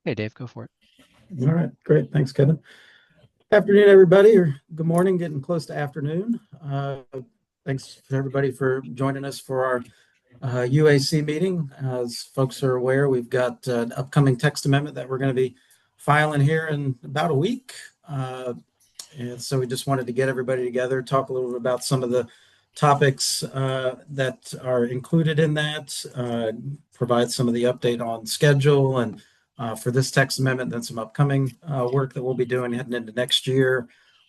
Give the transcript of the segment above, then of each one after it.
Hey, Dave, go for it. All right, great. Thanks, Kevin. Afternoon, everybody, or good morning, getting close to afternoon. Thanks to everybody for joining us for our UAC meeting. As folks are aware, we've got an upcoming text amendment that we're going to be filing here in about a week. And so we just wanted to get everybody together, talk a little bit about some of the topics that are included in that, provide some of the update on schedule and for this text amendment, then some upcoming work that we'll be doing heading into next year,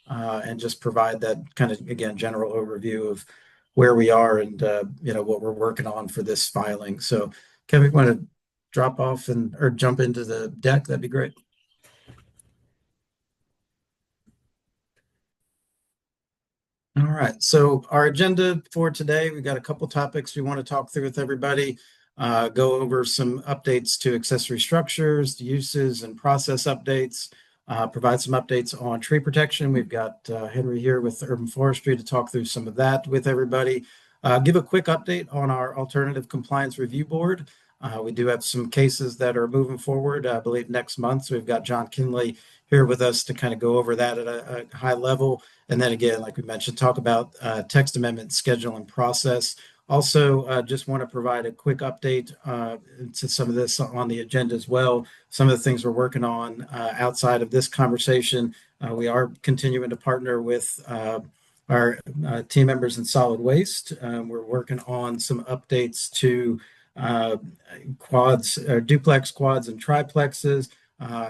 and just provide that kind of, again, general overview of where we are and what we're working on for this filing. So, Kevin, you want to drop off and or jump into the deck? That'd be great. All right. So our agenda for today, we've got a couple topics we want to talk through with everybody. Go over some updates to accessory structures, uses, and process updates. Provide some updates on tree protection. We've got Henry here with Urban Forestry to talk through some of that with everybody. Give a quick update on our Alternative Compliance Review Board. We do have some cases that are moving forward, I believe next month. So we've got John Kinley here with us to kind of go over that at a high level. And then again, like we mentioned, talk about text amendment schedule and process. Also, just want to provide a quick update to some of this on the agenda as well. Some of the things we're working on outside of this conversation. We are continuing to partner with our team members in solid waste. We're working on some updates to quads, duplex quads, and triplexes.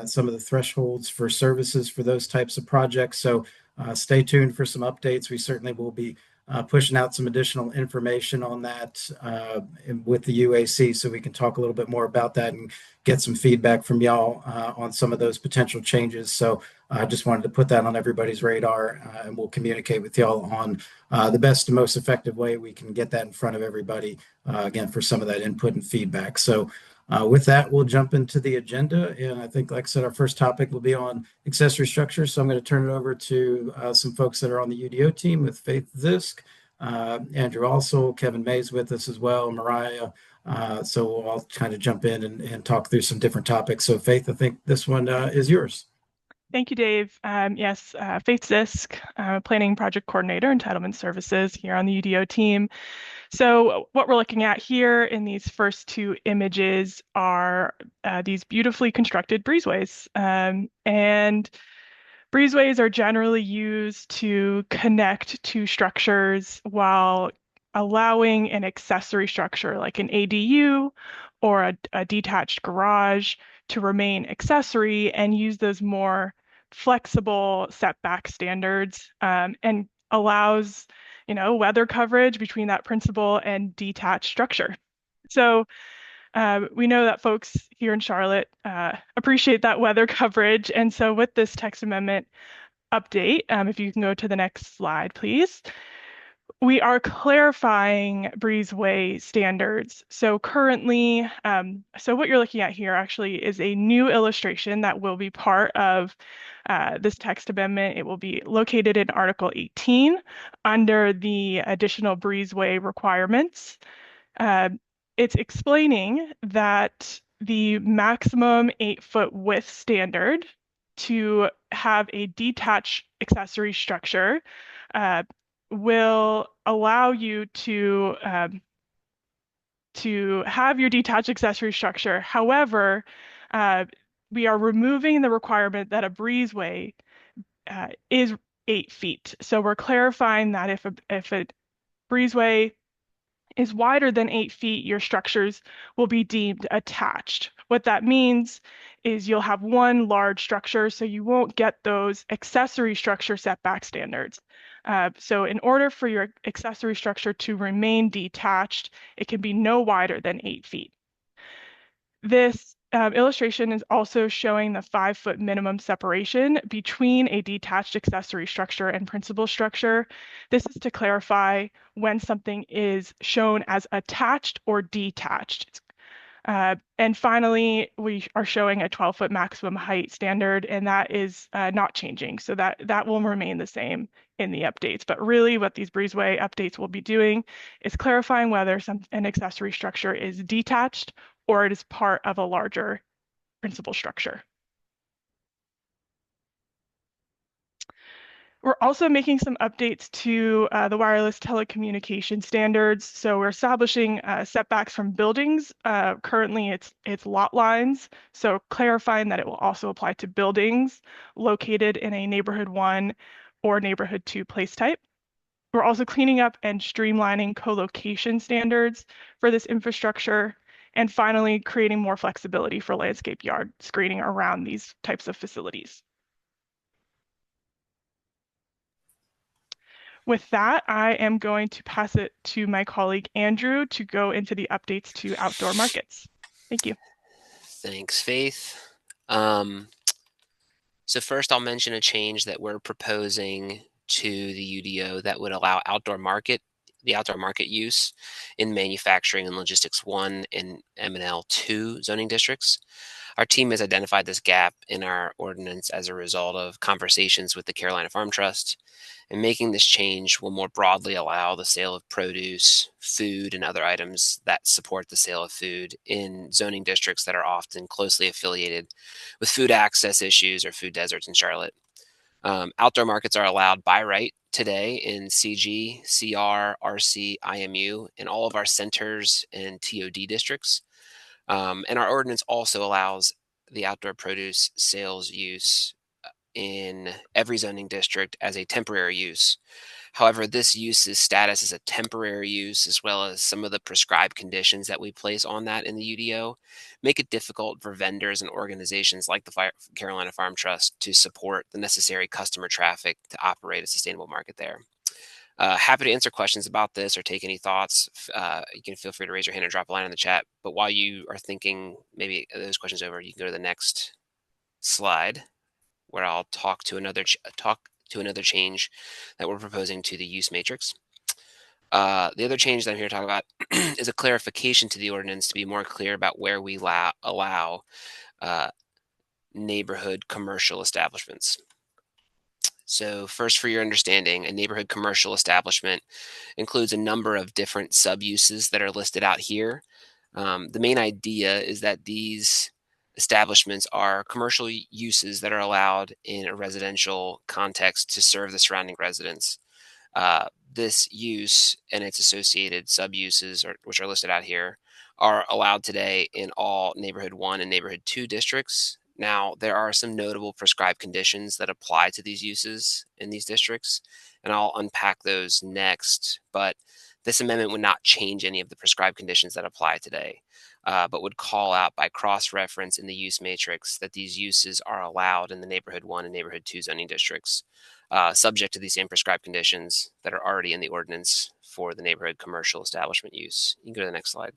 Some of the thresholds for services for those types of projects. So stay tuned for some updates. We certainly will be pushing out some additional information on that with the UAC so we can talk a little bit more about that and get some feedback from y'all on some of those potential changes. So I just wanted to put that on everybody's radar and we'll communicate with y'all on the best and most effective way we can get that in front of everybody, again, for some of that input and feedback. So with that, we'll jump into the agenda. And I think, like I said, our first topic will be on accessory structures. So I'm going to turn it over to some folks that are on the UDO team with Faith Zisk, Andrew also, Kevin Mays with us as well, Mariah. So we'll all kind of jump in and talk through some different topics. So Faith, I think this one is yours. Thank you, Dave. Yes, Faith Zisk, Planning Project Coordinator, Entitlement Services here on the UDO team. So what we're looking at here in these first two images are these beautifully constructed breezeways. And breezeways are generally used to connect two structures while allowing an accessory structure like an ADU or a detached garage to remain accessory and use those more flexible setback standards, and allows weather coverage between that principal and detached structure. So we know that folks here in Charlotte appreciate that weather coverage. And so with this text amendment update, if you can go to the next slide, please, we are clarifying breezeway standards. So currently, so what you're looking at here actually is a new illustration that will be part of this text amendment. It will be located in Article 18 under the additional breezeway requirements. It's explaining that the maximum 8-foot width standard to have a detached accessory structure will allow you to have your detached accessory structure. However, we are removing the requirement that a breezeway is 8 feet. So we're clarifying that if a breezeway is wider than 8 feet, your structures will be deemed attached. What that means is you'll have one large structure, so you won't get those accessory structure setback standards. So in order for your accessory structure to remain detached, it can be no wider than 8 feet. This illustration is also showing the 5-foot minimum separation between a detached accessory structure and principal structure. This is to clarify when something is shown as attached or detached. And finally, we are showing a 12-foot maximum height standard, and that is not changing. So that will remain the same in the updates. But really what these breezeway updates will be doing is clarifying whether an accessory structure is detached or it is part of a larger principal structure. We're also making some updates to the wireless telecommunication standards. So we're establishing setbacks from buildings. Currently, it's lot lines. So clarifying that it will also apply to buildings located in a neighborhood 1 or neighborhood 2 place type. We're also cleaning up and streamlining co-location standards for this infrastructure. And finally, creating more flexibility for landscape yard screening around these types of facilities. With that, I am going to pass it to my colleague Andrew to go into the updates to outdoor markets. Thank you. Thanks, Faith. So first I'll mention a change that we're proposing to the UDO that would allow the outdoor market use in manufacturing and logistics 1 and M&L 2 zoning districts. Our team has identified this gap in our ordinance as a result of conversations with the Carolina Farm Trust, and making this change will more broadly allow the sale of produce, food, and other items that support the sale of food in zoning districts that are often closely affiliated with food access issues or food deserts in Charlotte. Outdoor markets are allowed by right today in CG, CR, RC, IMU, and all of our centers and TOD districts. And our ordinance also allows the outdoor produce sales use in every zoning district as a temporary use. However, this use's status as a temporary use, as well as some of the prescribed conditions that we place on that in the UDO, make it difficult for vendors and organizations like the Carolina Farm Trust to support the necessary customer traffic to operate a sustainable market there. Happy to answer questions about this or take any thoughts. You can feel free to raise your hand or drop a line in the chat. But while you are thinking maybe those questions over, you can go to the next slide, where I'll talk to another change that we're proposing to the use matrix. The other change that I'm here to talk about is a clarification to the ordinance to be more clear about where we allow neighborhood commercial establishments. So first, for your understanding, a neighborhood commercial establishment includes a number of different sub-uses that are listed out here. The main idea is that these establishments are commercial uses that are allowed in a residential context to serve the surrounding residents. This use and its associated sub-uses, which are listed out here, are allowed today in all neighborhood 1 and neighborhood 2 districts. Now, there are some notable prescribed conditions that apply to these uses in these districts, and I'll unpack those next. But this amendment would not change any of the prescribed conditions that apply today, but would call out by cross-reference in the use matrix that these uses are allowed in the neighborhood 1 and neighborhood 2 zoning districts, subject to these same prescribed conditions that are already in the ordinance for the neighborhood commercial establishment use. You can go to the next slide.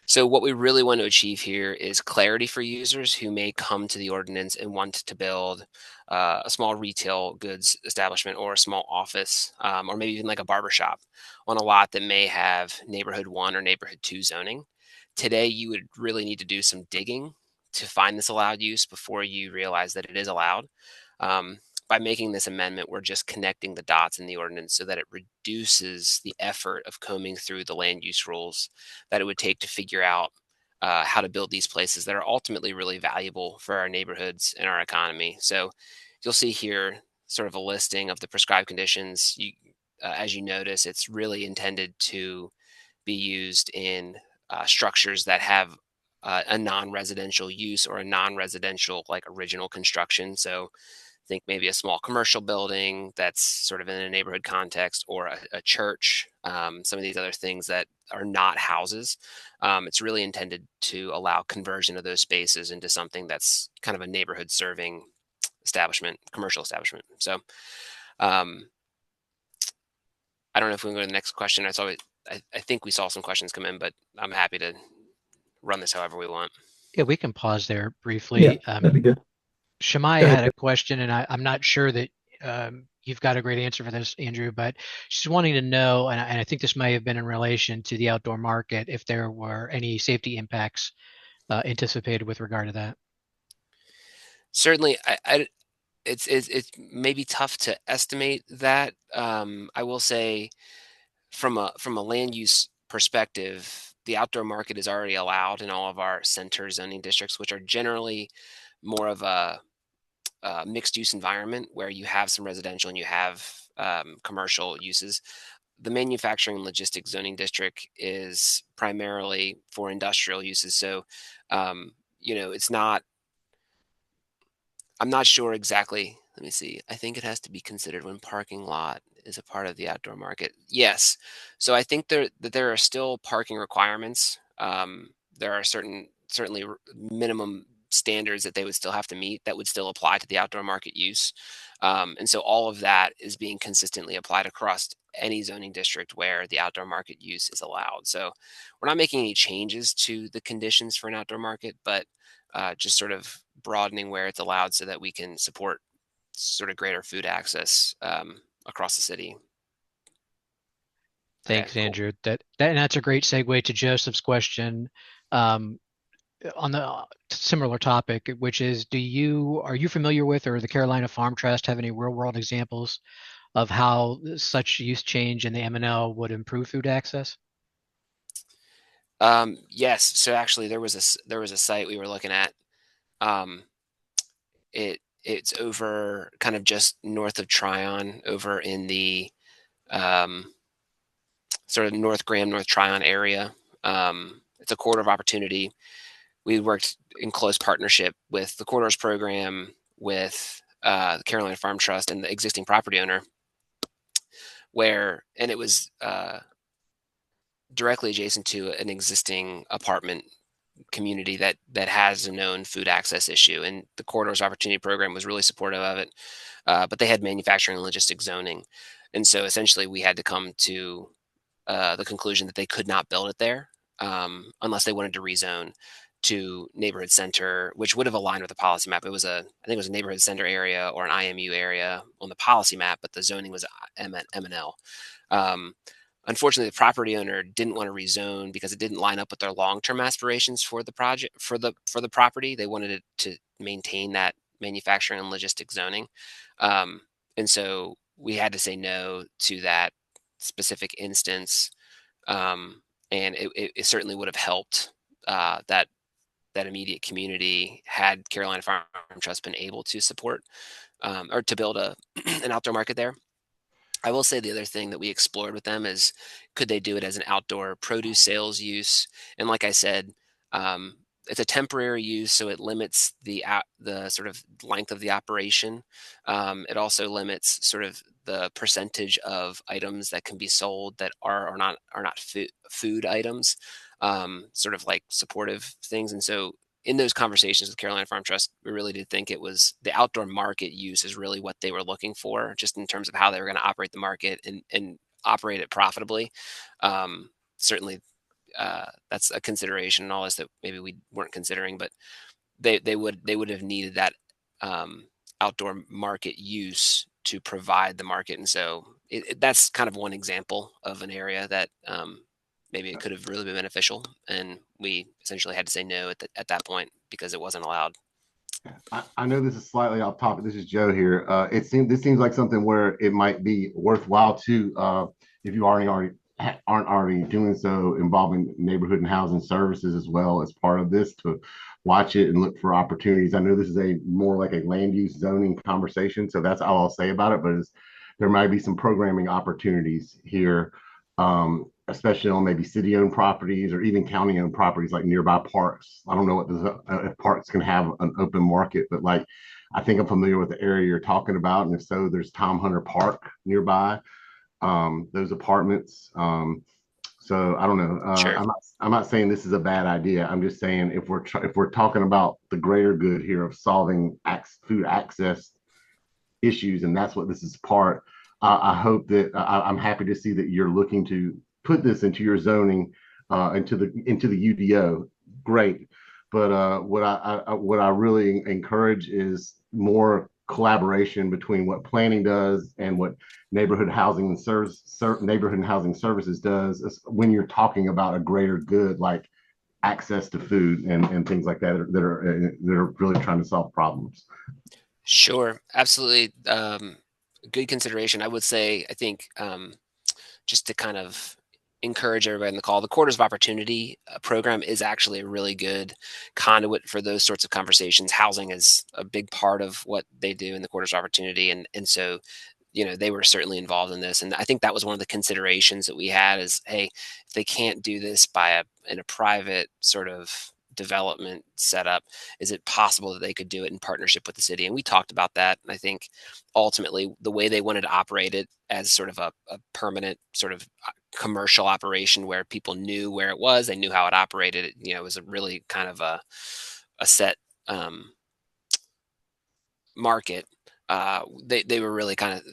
So what we really want to achieve here is clarity for users who may come to the ordinance and want to build a small retail goods establishment or a small office, or maybe even like a barber shop on a lot that may have neighborhood 1 or neighborhood 2 zoning. Today, you would really need to do some digging to find this allowed use before you realize that it is allowed. By making this amendment, we're just connecting the dots in the ordinance so that it reduces the effort of combing through the land use rules that it would take to figure out how to build these places that are ultimately really valuable for our neighborhoods and our economy. So you'll see here sort of a listing of the prescribed conditions. As you notice, it's really intended to be used in structures that have a non-residential use or a non-residential like original construction. So think maybe a small commercial building that's sort of in a neighborhood context, or a church, some of these other things that are not houses. It's really intended to allow conversion of those spaces into something that's kind of a neighborhood serving establishment, commercial establishment. So I don't know if we can go to the next question. I think we saw some questions come in, but I'm happy to run this however we want. Yeah, we can pause there briefly. That'd be good. Shamai Go ahead. had a question, and I'm not sure that you've got a great answer for this, Andrew, but she's wanting to know, and I think this may have been in relation to the outdoor market, if there were any safety impacts anticipated with regard to that. Certainly, it's maybe tough to estimate that. I will say, from a land use perspective, the outdoor market is already allowed in all of our center zoning districts, which are generally more of a mixed use environment where you have some residential and you have commercial uses. The manufacturing and logistics zoning district is primarily for industrial uses. So, it's not, I'm not sure exactly. Let me see. I think it has to be considered when parking lot is a part of the outdoor market. Yes. So I think there are still parking requirements. There are certainly minimum standards that they would still have to meet that would still apply to the outdoor market use. And so all of that is being consistently applied across any zoning district where the outdoor market use is allowed. So we're not making any changes to the conditions for an outdoor market, but just sort of broadening where it's allowed so that we can support sort of greater food access across the city. Okay, Thanks, cool. Andrew. And that's a great segue to Joseph's question um, on the similar topic, which is, are you familiar with, or the Carolina Farm Trust have any real world examples of how such use change in the M&L would improve food access? Yes. So actually, there was a site we were looking at. Um, it's over kind of just north of Tryon, over in the um, sort of North Graham, North Tryon area. It's a corridor of opportunity. We worked in close partnership with the corridors program, with the Carolina Farm Trust, and the existing property owner, and it was directly adjacent to an existing apartment community that has a known food access issue, and the corridors opportunity program was really supportive of it. But they had manufacturing and logistics zoning, and so essentially we had to come to the conclusion that they could not build it there unless they wanted to rezone to neighborhood center, which would have aligned with the policy map. I think it was a neighborhood center area or an IMU area on the policy map, but the zoning was M&L. Um, Unfortunately, the property owner didn't want to rezone because it didn't line up with their long-term aspirations for the project for the property. They wanted it to maintain that manufacturing and logistics zoning, and so we had to say no to that specific instance. And it certainly would have helped that immediate community had Carolina Farm Trust been able to support or to build an outdoor market there. I will say the other thing that we explored with them is, could they do it as an outdoor produce sales use? And like I said, it's a temporary use, so it limits the sort of length of the operation. It also limits sort of the percentage of items that can be sold that are not food items, sort of like supportive things. And so in those conversations with Carolina Farm Trust, we really did think it was the outdoor market use is really what they were looking for, just in terms of how they were going to operate the market and operate it profitably. Certainly, that's a consideration and all this that maybe we weren't considering, but they would have needed that outdoor market use to provide the market, and so that's kind of one example of an area that maybe it could have really been beneficial, and we essentially had to say no at that point because it wasn't allowed. I know this is slightly off topic. This is Joe here. This seems like something where it might be worthwhile to, if you aren't already doing so, involving neighborhood and housing services as well as part of this, to watch it and look for opportunities. I know this is a more like a land use zoning conversation, so that's all I'll say about it. But there might be some programming opportunities here, especially on maybe city-owned properties or even county-owned properties like nearby parks. I don't know if parks can have an open market, but like I think I'm familiar with the area you're talking about, and if so, there's Tom Hunter Park nearby. Those apartments. So I don't know. Sure. I'm not saying this is a bad idea. I'm just saying if we're talking about the greater good here of solving food access issues, and that's what this is part. I hope that I'm happy to see that you're looking to put this into your zoning, into the UDO. Great, but what I really encourage is more collaboration between what planning does and what neighborhood housing and housing services does when you're talking about a greater good like access to food and things like that are really trying to solve problems. Sure, absolutely. Good consideration. I would say, I think, just to kind of encourage everybody in the call, the Quarters of Opportunity program is actually a really good conduit for those sorts of conversations. Housing is a big part of what they do in the Quarters of Opportunity, and so they were certainly involved in this. And I think that was one of the considerations that we had is, hey, if they can't do this in a private sort of development setup, is it possible that they could do it in partnership with the city? And we talked about that. And I think ultimately the way they wanted to operate it as sort of a permanent sort of commercial operation where people knew where it was, they knew how it operated. It was a really kind of a set market. They were really kind of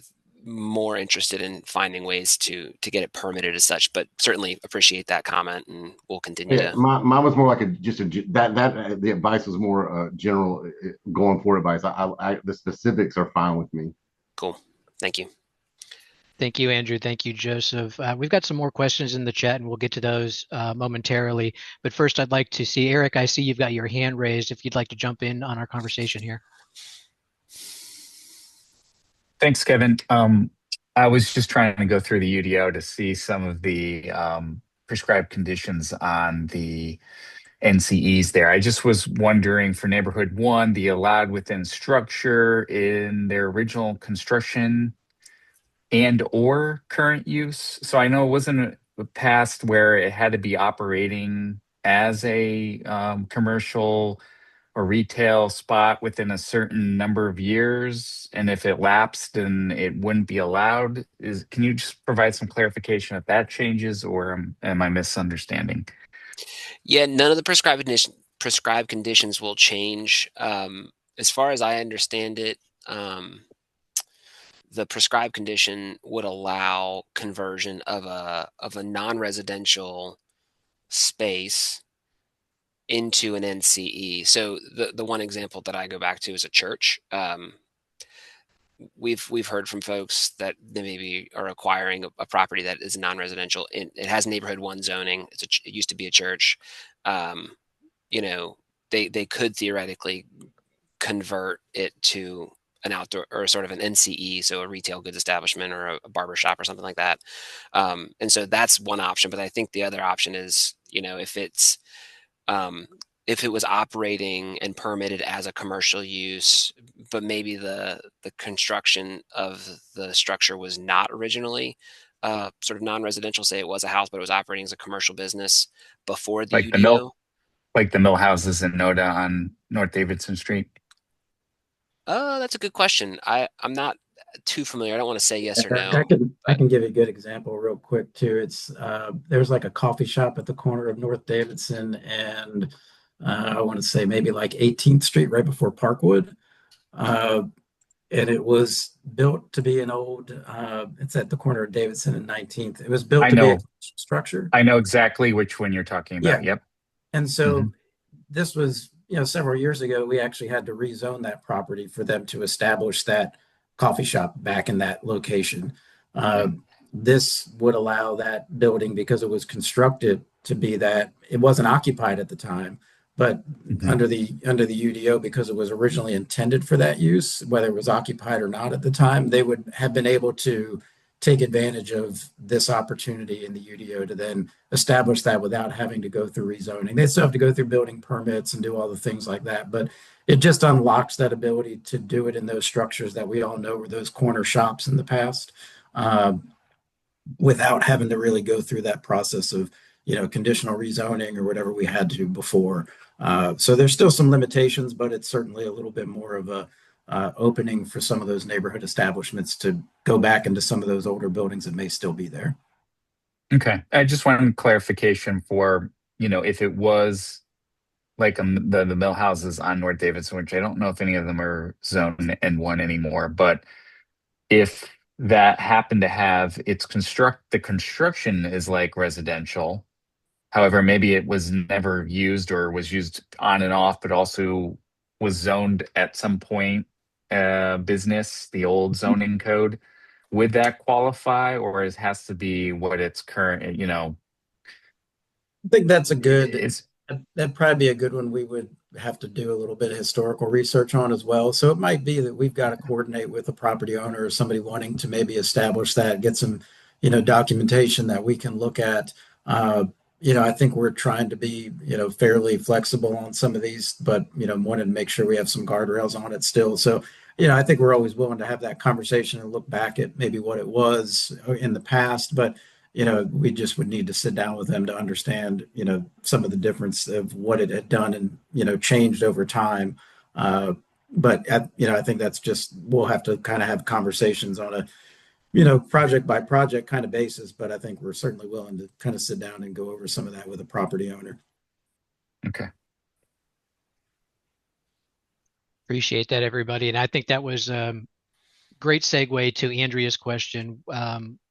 more interested in finding ways to get it permitted as such, but certainly appreciate that comment, and we'll continue to. Mine was more like the advice was more general going forward advice. The specifics are fine with me. Cool. Thank you. Thank you, Andrew. Thank you, Joseph. We've got some more questions in the chat, and we'll get to those momentarily. But first, I'd like to see Eric. I see you've got your hand raised. If you'd like to jump in on our conversation here. Thanks, Kevin. I was just trying to go through the UDO to see some of the prescribed conditions on the NCEs there. I just was wondering for neighborhood 1, the allowed within structure in their original construction and or current use. So I know it wasn't passed where it had to be operating as a commercial or retail spot within a certain number of years, and if it lapsed, then it wouldn't be allowed. Can you just provide some clarification if that changes, or am I misunderstanding? Yeah, none of the prescribed conditions will change. As far as I understand it, the prescribed condition would allow conversion of a non-residential space into an NCE. So the one example that I go back to is a church. We've heard from folks that they maybe are acquiring a property that is non-residential. It has neighborhood 1 zoning. It used to be a church. They could theoretically convert it to an outdoor or sort of an NCE, so a retail goods establishment or a barber shop or something like that. And so that's one option. But I think the other option is, if it was operating and permitted as a commercial use, but maybe the construction of the structure was not originally sort of non-residential, say it was a house, but it was operating as a commercial business before the UDO. Like the mill houses in Noda on North Davidson Street? That's a good question. I'm not too familiar. I don't want to say yes or no. I can give you a good example real quick too. It's there's like a coffee shop at the corner of North Davidson and I want to say maybe like 18th Street right before Parkwood. And it was built to be an old, it's at the corner of Davidson and 19th. It was built to be a structure. I know exactly which one you're talking about. Yeah. Yep. And so this was, several years ago, we actually had to rezone that property for them to establish that coffee shop back in that location. This would allow that building, because it was constructed to be that, it wasn't occupied at the time, but under the UDO, because it was originally intended for that use, whether it was occupied or not at the time, they would have been able to take advantage of this opportunity in the UDO to then establish that without having to go through rezoning. They still have to go through building permits and do all the things like that, but it just unlocks that ability to do it in those structures that we all know were those corner shops in the past, without having to really go through that process of conditional rezoning or whatever we had to before. So there's still some limitations, but it's certainly a little bit more of a opening for some of those neighborhood establishments to go back into some of those older buildings that may still be there. Okay. I just wanted clarification for, if it was like the mill houses on North Davidson, which I don't know if any of them are zone N1 anymore, but if that happened to have the construction is like residential. However, maybe it was never used or was used on and off, but also was zoned at some point business, the old zoning code. Would that qualify, or it has to be what its current, I think that's that'd probably be a good one. We would have to do a little bit of historical research on as well. So it might be that we've got to coordinate with a property owner or somebody wanting to maybe establish that, get some, documentation that we can look at. I think we're trying to be, fairly flexible on some of these, but, wanted to make sure we have some guardrails on it still. So, I think we're always willing to have that conversation and look back at maybe what it was in the past, but, we just would need to sit down with them to understand, some of the difference of what it had done and, changed over time. But, I think that's just, we'll have to kind of have conversations on a, project by project kind of basis, but I think we're certainly willing to kind of sit down and go over some of that with a property owner. Okay. Appreciate that, everybody. And I think that was great segue to Andrea's question,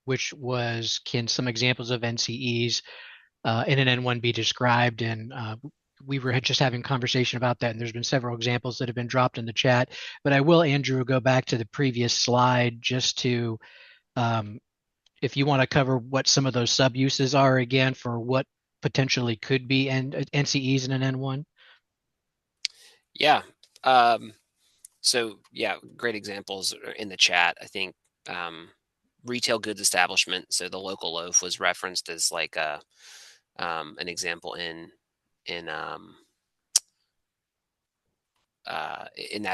which was, can some examples of NCEs in an N1 be described? And we were just having conversation about that, and there's been several examples that have been dropped in the chat. But I will, Andrew, go back to the previous slide just to, if you want to cover what some of those sub-uses are again for what potentially could be NCEs in an N1. Yeah. So yeah, great examples in the chat. I think retail goods establishment. So the local loaf was referenced as like an example in that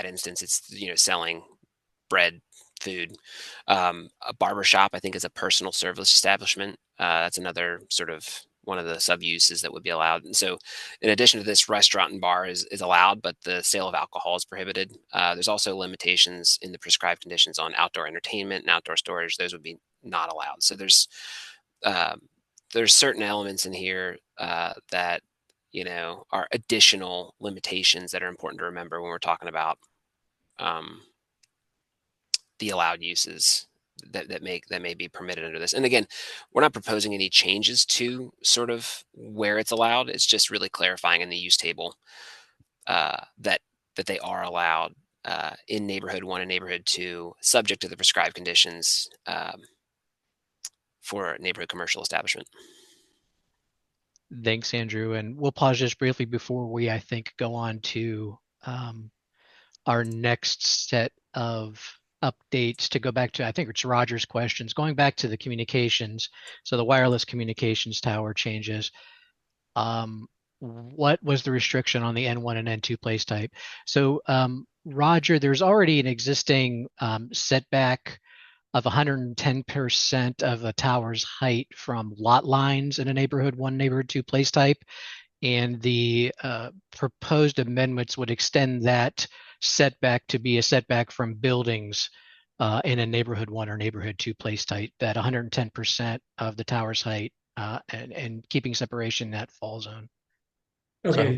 instance. It's selling bread, food. A barber shop, I think, is a personal service establishment. That's another sort of one of the sub uses that would be allowed. And so in addition to this, restaurant and bar is allowed, but the sale of alcohol is prohibited. There's also limitations in the prescribed conditions on outdoor entertainment and outdoor storage. Those would be not allowed. So there's certain elements in here that are additional limitations that are important to remember when we're talking about the allowed uses that may be permitted under this. And again, we're not proposing any changes to sort of where it's allowed. It's just really clarifying in the use table that they are allowed in neighborhood 1 and neighborhood 2, subject to the prescribed conditions for a neighborhood commercial establishment. Thanks, Andrew. And we'll pause just briefly before we, I think, go on to our next set of updates to go back to, I think it's Roger's questions, going back to the communications. So the wireless communications tower changes. What was the restriction on the N1 and N2 place type? So Roger, there's already an existing setback of 110% of the tower's height from lot lines in a neighborhood 1, neighborhood 2 place type. And the proposed amendments would extend that setback to be a setback from buildings in a neighborhood 1 or neighborhood 2 place type, that 110% of the tower's height and keeping separation in that fall zone. Okay,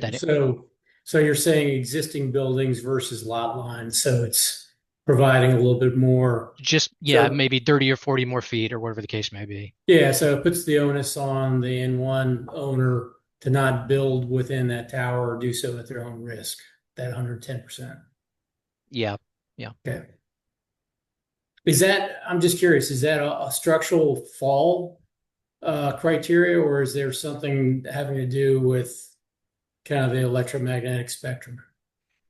so you're saying existing buildings versus lot lines, so it's providing a little bit more. Just, yeah, maybe 30 or 40 more feet or whatever the case may be. Yeah, so it puts the onus on the N1 owner to not build within that tower or do so at their own risk, that 110%. Yeah. Okay. I'm just curious, is that a structural fall criteria, or is there something having to do with kind of the electromagnetic spectrum?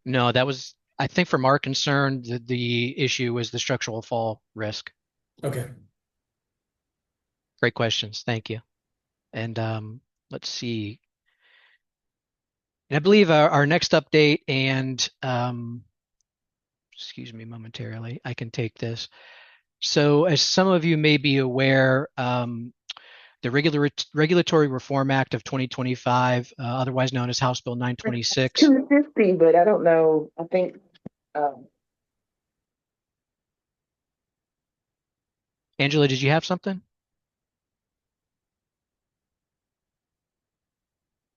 No, that was, I think from our concern, the issue was the structural fall risk. Okay. Great questions. Thank you. And let's see. And I believe our next update, and excuse me momentarily, I can take this. So as some of you may be aware, the Regulatory Reform Act of 2025, otherwise known as House Bill 926. 250, but I don't know. I think. Angela, did you have something?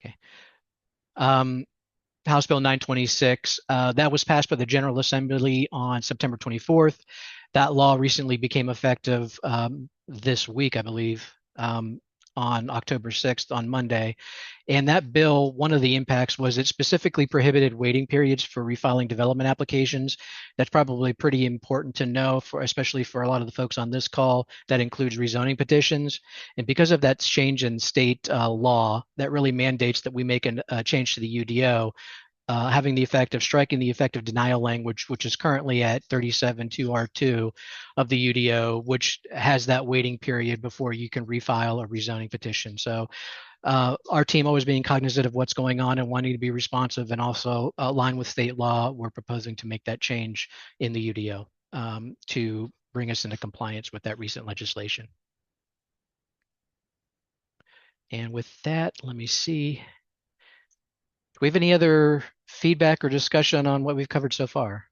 Okay. House Bill 926, that was passed by the General Assembly on September 24th. That law recently became effective this week, I believe, on October 6th, on Monday. And that bill, one of the impacts was it specifically prohibited waiting periods for refiling development applications. That's probably pretty important to know, especially for a lot of the folks on this call. That includes rezoning petitions. And because of that change in state law, that really mandates that we make a change to the UDO. having the effect of striking the effective denial language, which is currently at 37(2)(R)(2) of the UDO, which has that waiting period before you can refile a rezoning petition. So our team always being cognizant of what's going on and wanting to be responsive and also align with state law, we're proposing to make that change in the UDO to bring us into compliance with that recent legislation. And with that, let me see. Do we have any other feedback or discussion on what we've covered so far?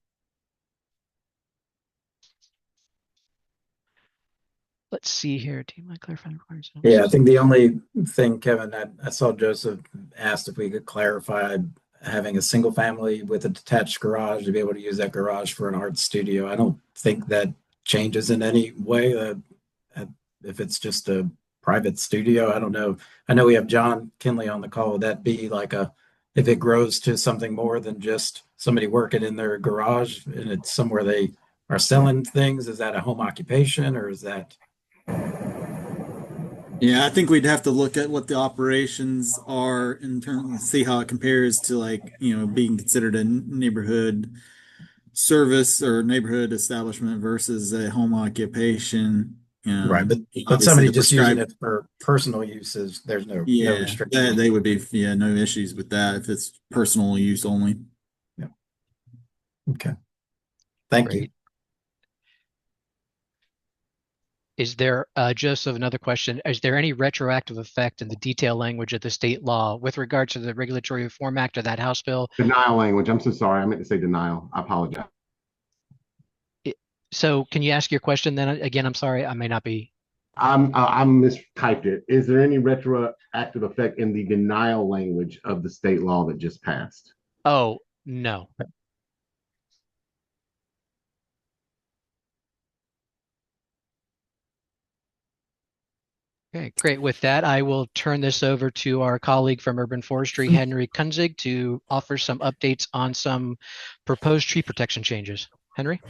Let's see here. Do you mind clarifying the requirements? Yeah, I think the only thing, Kevin, I saw Joseph asked if we could clarify having a single family with a detached garage to be able to use that garage for an art studio. I don't think that changes in any way. If it's just a private studio, I don't know. I know we have John Kinley on the call. Would that be like if it grows to something more than just somebody working in their garage and it's somewhere they are selling things, is that a home occupation or is that? Yeah, I think we'd have to look at what the operations are in terms, see how it compares to like, being considered a neighborhood service or neighborhood establishment versus a home occupation. Right, but Obviously somebody the just using prescribed, it for personal uses, there's no yeah, restriction. they would be, no issues with that if it's personal use only. Yeah. Okay. Thank you. Great. Is there, Joseph, another question? Is there any retroactive effect in the detail language of the state law with regards to the Regulatory Reform Act or that House bill? Denial language. I'm so sorry. I meant to say denial. I apologize. So can you ask your question then again? I'm sorry, I may not be. I mistyped it. Is there any retroactive effect in the denial language of the state law that just passed? Oh, no. Okay, great. With that, I will turn this over to our colleague from Urban Forestry, Henry Kunzig, to offer some updates on some proposed tree protection changes. Henry?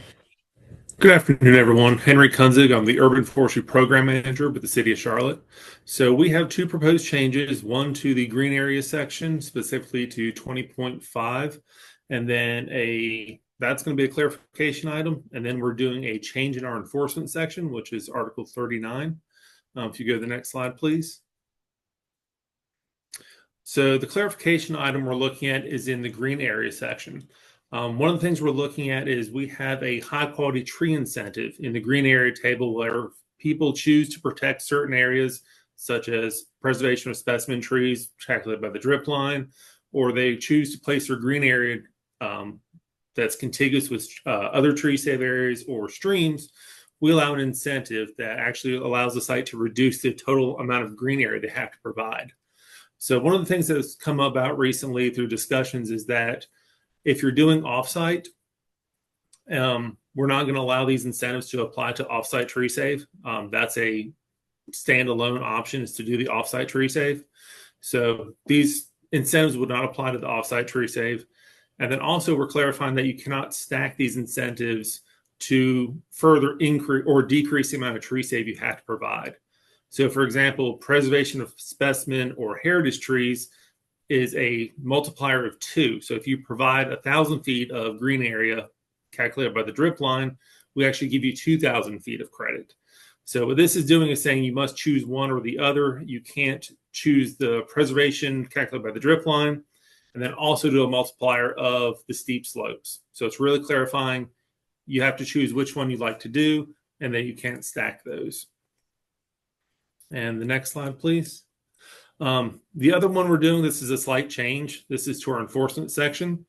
Good afternoon, everyone. Henry Kunzig. I'm the Urban Forestry Program Manager with the City of Charlotte. So we have two proposed changes, one to the green area section, specifically to 20.5, and then that's going to be a clarification item. And then we're doing a change in our enforcement section, which is Article 39. If you go to the next slide, please. So the clarification item we're looking at is in the green area section. One of the things we're looking at is we have a high quality tree incentive in the green area table where people choose to protect certain areas, such as preservation of specimen trees calculated by the drip line, or they choose to place their green area that's contiguous with other tree save areas or streams. We allow an incentive that actually allows the site to reduce the total amount of green area they have to provide. So one of the things that's come about recently through discussions is that if you're doing offsite, we're not going to allow these incentives to apply to offsite tree save. That's a standalone option, is to do the offsite tree save. So these incentives would not apply to the offsite tree save. And then also we're clarifying that you cannot stack these incentives to further increase or decrease the amount of tree save you have to provide. So for example, preservation of specimen or heritage trees is a multiplier of 2. So if you provide 1,000 feet of green area calculated by the drip line, we actually give you 2,000 feet of credit. So what this is doing is saying you must choose one or the other. You can't choose the preservation calculated by the drip line and then also do a multiplier of the steep slopes. So it's really clarifying you have to choose which one you'd like to do, and then you can't stack those. And the next slide, please. The other one we're doing, this is a slight change. This is to our enforcement section.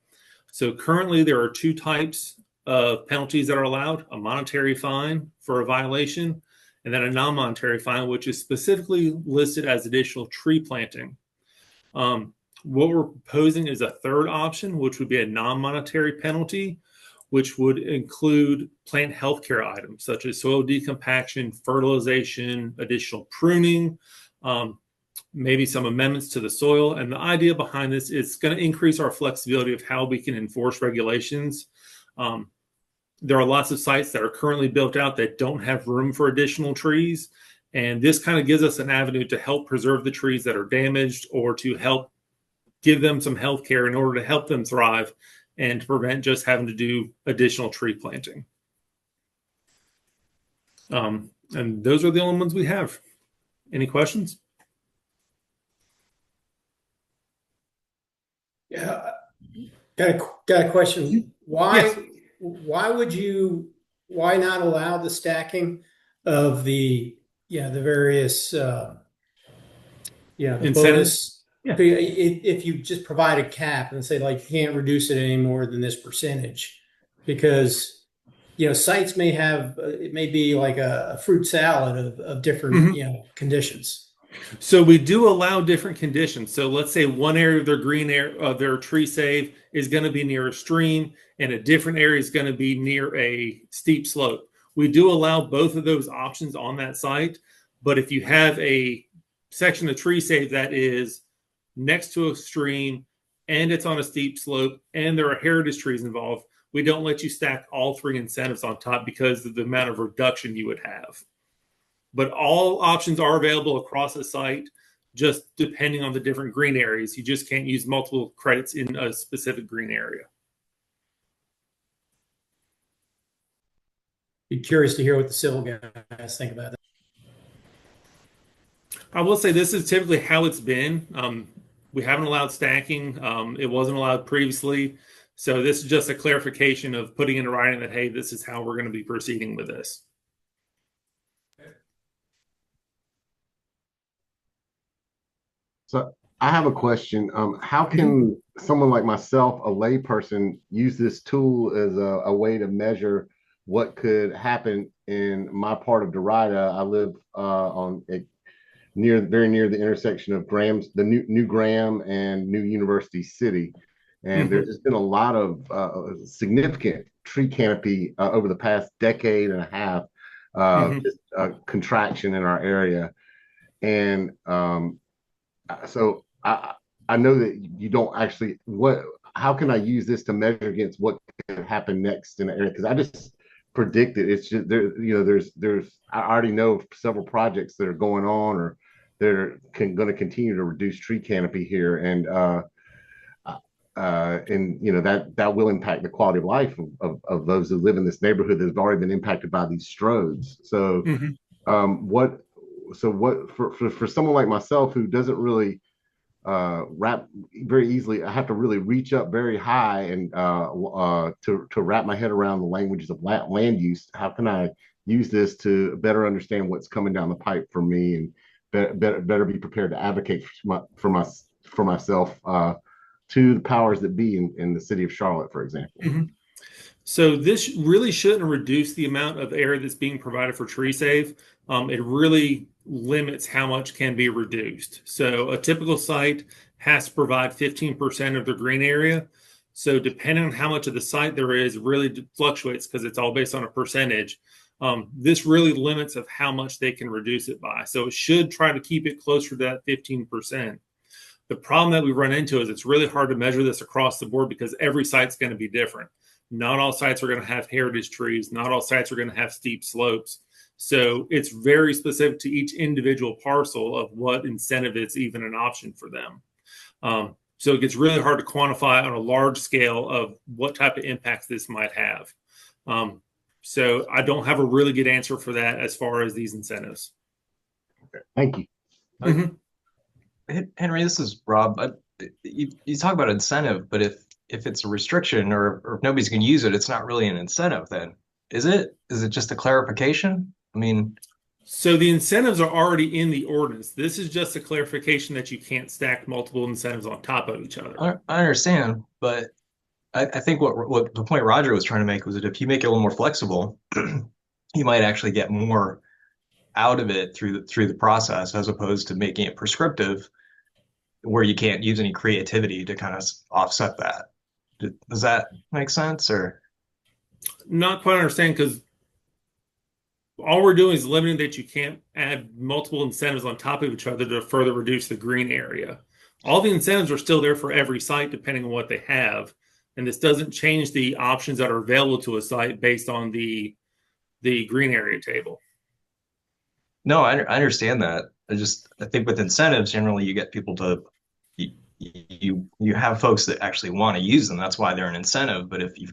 So currently there are two types of penalties that are allowed: a monetary fine for a violation, and then a non-monetary fine, which is specifically listed as additional tree planting. What we're proposing is a third option, which would be a non-monetary penalty, which would include plant healthcare items such as soil decompaction, fertilization, additional pruning, maybe some amendments to the soil. And the idea behind this is going to increase our flexibility of how we can enforce regulations. There are lots of sites that are currently built out that don't have room for additional trees. And this kind of gives us an avenue to help preserve the trees that are damaged or to help give them some health care in order to help them thrive and to prevent just having to do additional tree planting. And those are the only ones we have. Any questions? Yeah, got a question. Yes. Why not allow the stacking of the various the Incentives? bonus? Yeah. If you just provide a cap and say, like, you can't reduce it any more than this percentage, because sites may have it may be like a fruit salad of different conditions. So we do allow different conditions. So let's say one area of their green area of their tree save is going to be near a stream, and a different area is going to be near a steep slope. We do allow both of those options on that site. But if you have a section of tree save that is next to a stream and it's on a steep slope and there are heritage trees involved, we don't let you stack all three incentives on top because of the amount of reduction you would have. But all options are available across the site, just depending on the different green areas. You just can't use multiple credits in a specific green area. Be curious to hear what the civil guys think about that. I will say this is typically how it's been. We haven't allowed stacking. It wasn't allowed previously. So this is just a clarification of putting in writing that, hey, this is how we're going to be proceeding with this. So I have a question. How can someone like myself, a layperson, use this tool as a way to measure what could happen in my part of Derrida? I live very near the intersection of the new Graham and New University City, and there's just been a lot of significant tree canopy over the past decade and a half, just contraction in our area, and so I know that you don't actually how can I use this to measure against what could happen next in the area? Because I just predict it. It's just there's I already know several projects that are going on or they're going to continue to reduce tree canopy here, and that will impact the quality of life of those who live in this neighborhood that have already been impacted by these strodes. So for someone like myself who doesn't really wrap very easily, I have to really reach up very high and to wrap my head around the languages of land use. How can I use this to better understand what's coming down the pipe for me and better be prepared to advocate for myself to the powers that be in the city of Charlotte, for example? So this really shouldn't reduce the amount of area that's being provided for tree save. It really limits how much can be reduced. So a typical site has to provide 15% of their green area. So depending on how much of the site there is, really fluctuates because it's all based on a percentage. This really limits of how much they can reduce it by. So it should try to keep it closer to that 15%. The problem that we run into is it's really hard to measure this across the board because every site's going to be different. Not all sites are going to have heritage trees. Not all sites are going to have steep slopes. So it's very specific to each individual parcel of what incentive is even an option for them. So it gets really hard to quantify on a large scale of what type of impacts this might have. So I don't have a really good answer for that as far as these incentives. Okay. Thank you. Henry, this is Rob. You talk about incentive, but if it's a restriction or if nobody's going to use it, it's not really an incentive then, is it? Is it just a clarification? I mean, so the incentives are already in the ordinance. This is just a clarification that you can't stack multiple incentives on top of each other. I understand, but I think what the point Roger was trying to make was that if you make it a little more flexible, you might actually get more out of it through the process as opposed to making it prescriptive where you can't use any creativity to kind of offset that. Does that make sense or? Not quite understand, because all we're doing is limiting that you can't add multiple incentives on top of each other to further reduce the green area. All the incentives are still there for every site depending on what they have. And this doesn't change the options that are available to a site based on the green area table. No, I understand that. I think with incentives, generally you get people to, you have folks that actually want to use them. That's why they're an incentive. But if you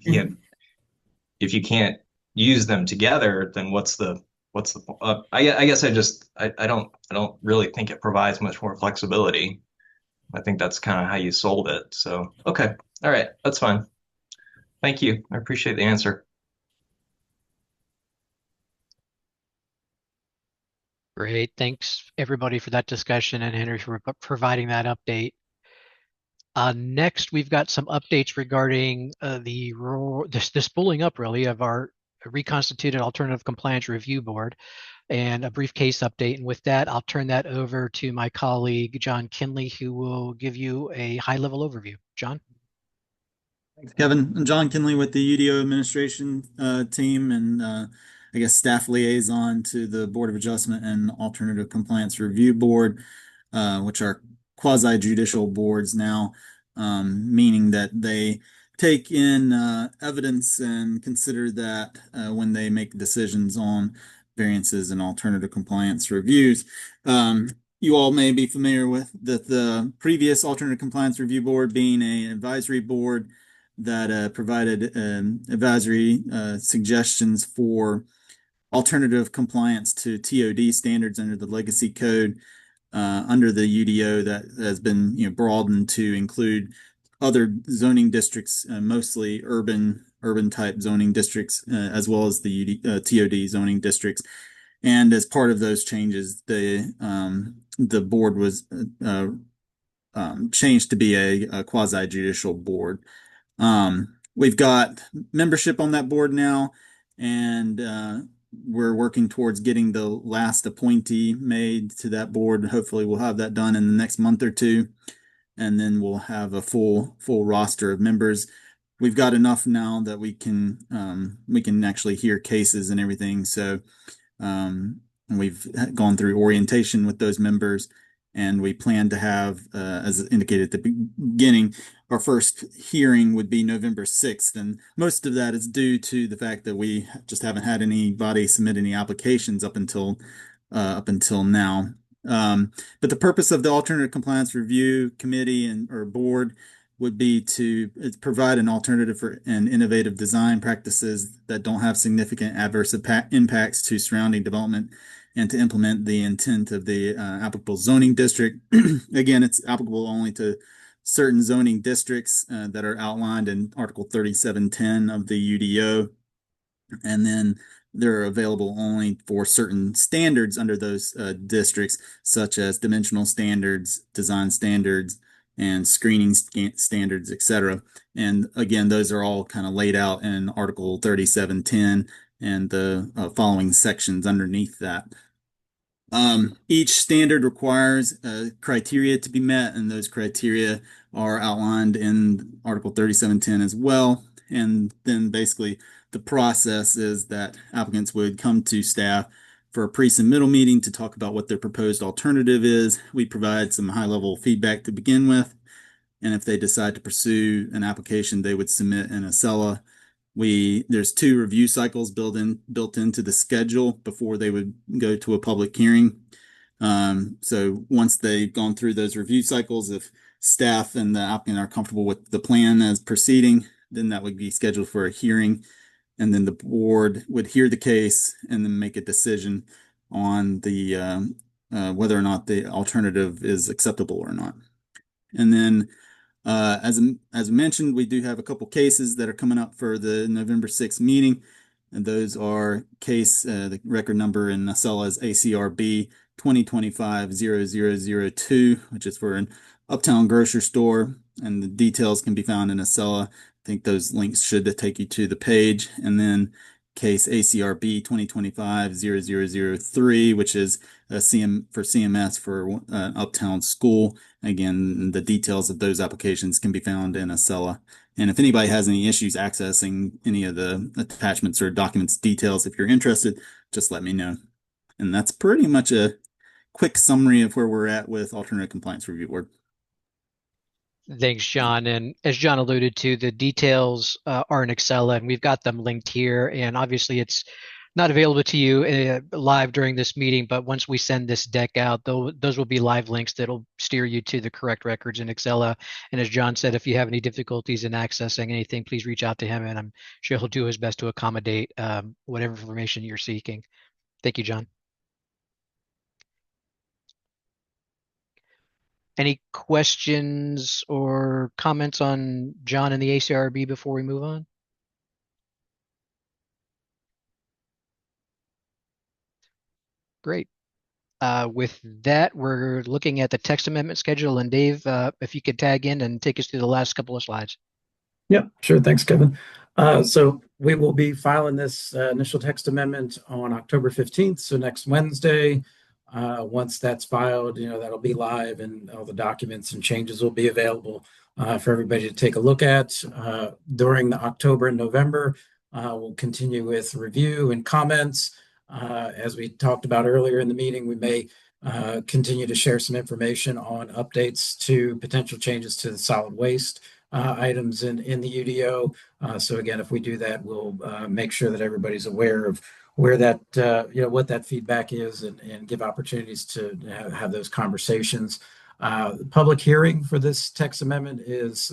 can't use them together, then what's the I guess I don't really think it provides much more flexibility. I think that's kind of how you sold it. So okay, all right, that's fine. Thank you. I appreciate the answer. Great. Thanks everybody for that discussion and Henry for providing that update. Next, we've got some updates regarding the spooling up really of our reconstituted alternative compliance review board and a brief case update. And with that, I'll turn that over to my colleague, John Kinley, who will give you a high level overview. John? Thanks, Kevin. I'm John Kinley with the UDO administration team and I guess staff liaison to the Board of Adjustment and Alternative Compliance Review Board, which are quasi-judicial boards now, meaning that they take in evidence and consider that when they make decisions on variances and alternative compliance reviews. You all may be familiar with the previous Alternative Compliance Review Board being an advisory board that provided advisory suggestions for alternative compliance to TOD standards under the Legacy Code under the UDO that has been broadened to include other zoning districts, mostly urban type zoning districts, as well as the TOD zoning districts. And as part of those changes, the board was changed to be a quasi-judicial board. We've got membership on that board now, and we're working towards getting the last appointee made to that board. Hopefully we'll have that done in the next month or two, and then we'll have a full roster of members. We've got enough now that we can actually hear cases and everything. So we've gone through orientation with those members, and we plan to have, as indicated at the beginning, our first hearing would be November 6th. And most of that is due to the fact that we just haven't had anybody submit any applications up until now. But the purpose of the Alternative Compliance Review Committee or board would be to provide an alternative for and innovative design practices that don't have significant adverse impacts to surrounding development, and to implement the intent of the applicable zoning district. Again, it's applicable only to certain zoning districts that are outlined in Article 3710 of the UDO. And then they're available only for certain standards under those districts, such as dimensional standards, design standards, and screening standards, etc. And again, those are all kind of laid out in Article 3710 and the following sections underneath that. Each standard requires criteria to be met, and those criteria are outlined in Article 3710 as well. And then basically the process is that applicants would come to staff for a pre-submittal meeting to talk about what their proposed alternative is. We provide some high-level feedback to begin with, and if they decide to pursue an application, they would submit an ACELA. There's 2 review cycles built into the schedule before they would go to a public hearing. So once they've gone through those review cycles, if staff and the applicant are comfortable with the plan as proceeding, then that would be scheduled for a hearing, and then the board would hear the case and then make a decision on the whether or not the alternative is acceptable or not. And then as mentioned, we do have a couple cases that are coming up for the November 6th meeting, and those are the record number in ACELA is ACRB 2025-0002, which is for an Uptown grocery store, and the details can be found in ACELA. I think those links should take you to the page. And then case ACRB 2025-0003, which is for CMS for Uptown School. Again, the details of those applications can be found in ACELA. And if anybody has any issues accessing any of the attachments or documents details, if you're interested, just let me know. And that's pretty much a quick summary of where we're at with Alternative Compliance Review Board. Thanks, John. And as John alluded to, the details are in ACELA, and we've got them linked here. And obviously, it's not available to you live during this meeting, but once we send this deck out, those will be live links that'll steer you to the correct records in Excella. And as John said, if you have any difficulties in accessing anything, please reach out to him, and I'm sure he'll do his best to accommodate whatever information you're seeking. Thank you, John. Any questions or comments on John and the ACRB before we move on? Great. With that, we're looking at the text amendment schedule. And Dave, if you could tag in and take us through the last couple of slides. Yeah, sure. Thanks, Kevin. So we will be filing this initial text amendment on October 15th, so next Wednesday. Once that's filed, that'll be live, and all the documents and changes will be available for everybody to take a look at. During the October and November, we'll continue with review and comments. As we talked about earlier in the meeting, we may continue to share some information on updates to potential changes to the solid waste items in the UDO. So again, if we do that, we'll make sure that everybody's aware of where that, what that feedback is, and give opportunities to have those conversations. The public hearing for this text amendment is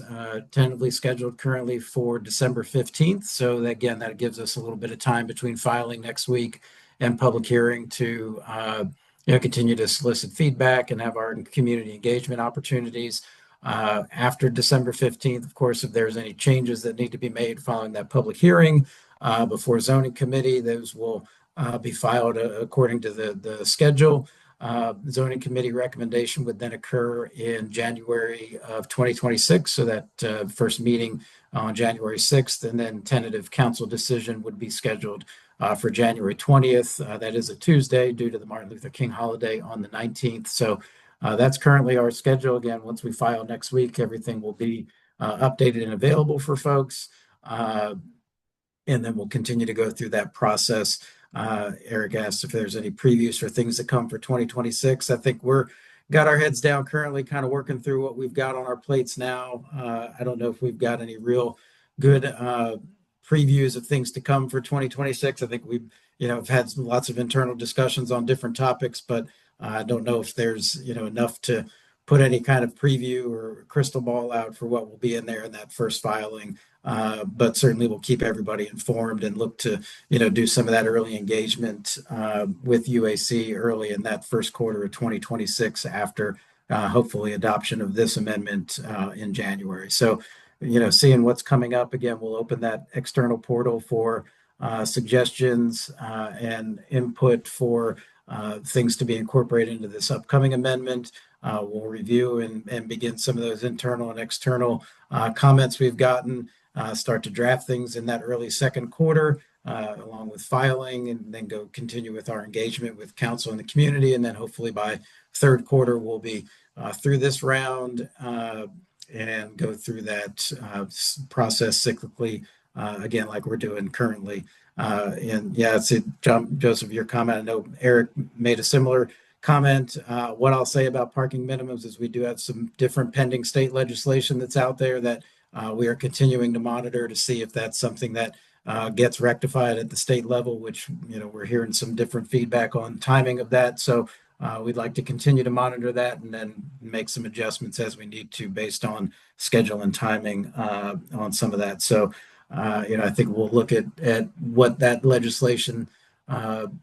tentatively scheduled currently for December 15th. So again, that gives us a little bit of time between filing next week and public hearing to continue to solicit feedback and have our community engagement opportunities. After December 15th, of course, if there's any changes that need to be made following that public hearing before zoning committee, those will be filed according to the schedule. Zoning committee recommendation would then occur in January of 2026. So that first meeting on January 6th, and then tentative council decision would be scheduled for January 20th. That is a Tuesday due to the Martin Luther King holiday on the 19th. So that's currently our schedule. Again, once we file next week, everything will be updated and available for folks. And then we'll continue to go through that process. Eric asked if there's any previews for things that come for 2026. I think we're got our heads down currently, kind of working through what we've got on our plates now. I don't know if we've got any real good previews of things to come for 2026. I think we've have had lots of internal discussions on different topics, but I don't know if there's enough to put any kind of preview or crystal ball out for what will be in there in that first filing. But certainly we'll keep everybody informed and look to do some of that early engagement with UAC early in that first quarter of 2026 after hopefully adoption of this amendment in January. So seeing what's coming up, again, we'll open that external portal for suggestions and input for things to be incorporated into this upcoming amendment. We'll review and begin some of those internal and external comments we've gotten, start to draft things in that early second quarter, along with filing, and then continue with our engagement with council and the community. And then hopefully by third quarter, we'll be through this round and go through that process cyclically, again, like we're doing currently. And yeah, it's Joseph, your comment. I know Eric made a similar comment. What I'll say about parking minimums is we do have some different pending state legislation that's out there that we are continuing to monitor to see if that's something that gets rectified at the state level, which we're hearing some different feedback on timing of that. So we'd like to continue to monitor that and then make some adjustments as we need to based on schedule and timing on some of that. So I think we'll look at what that legislation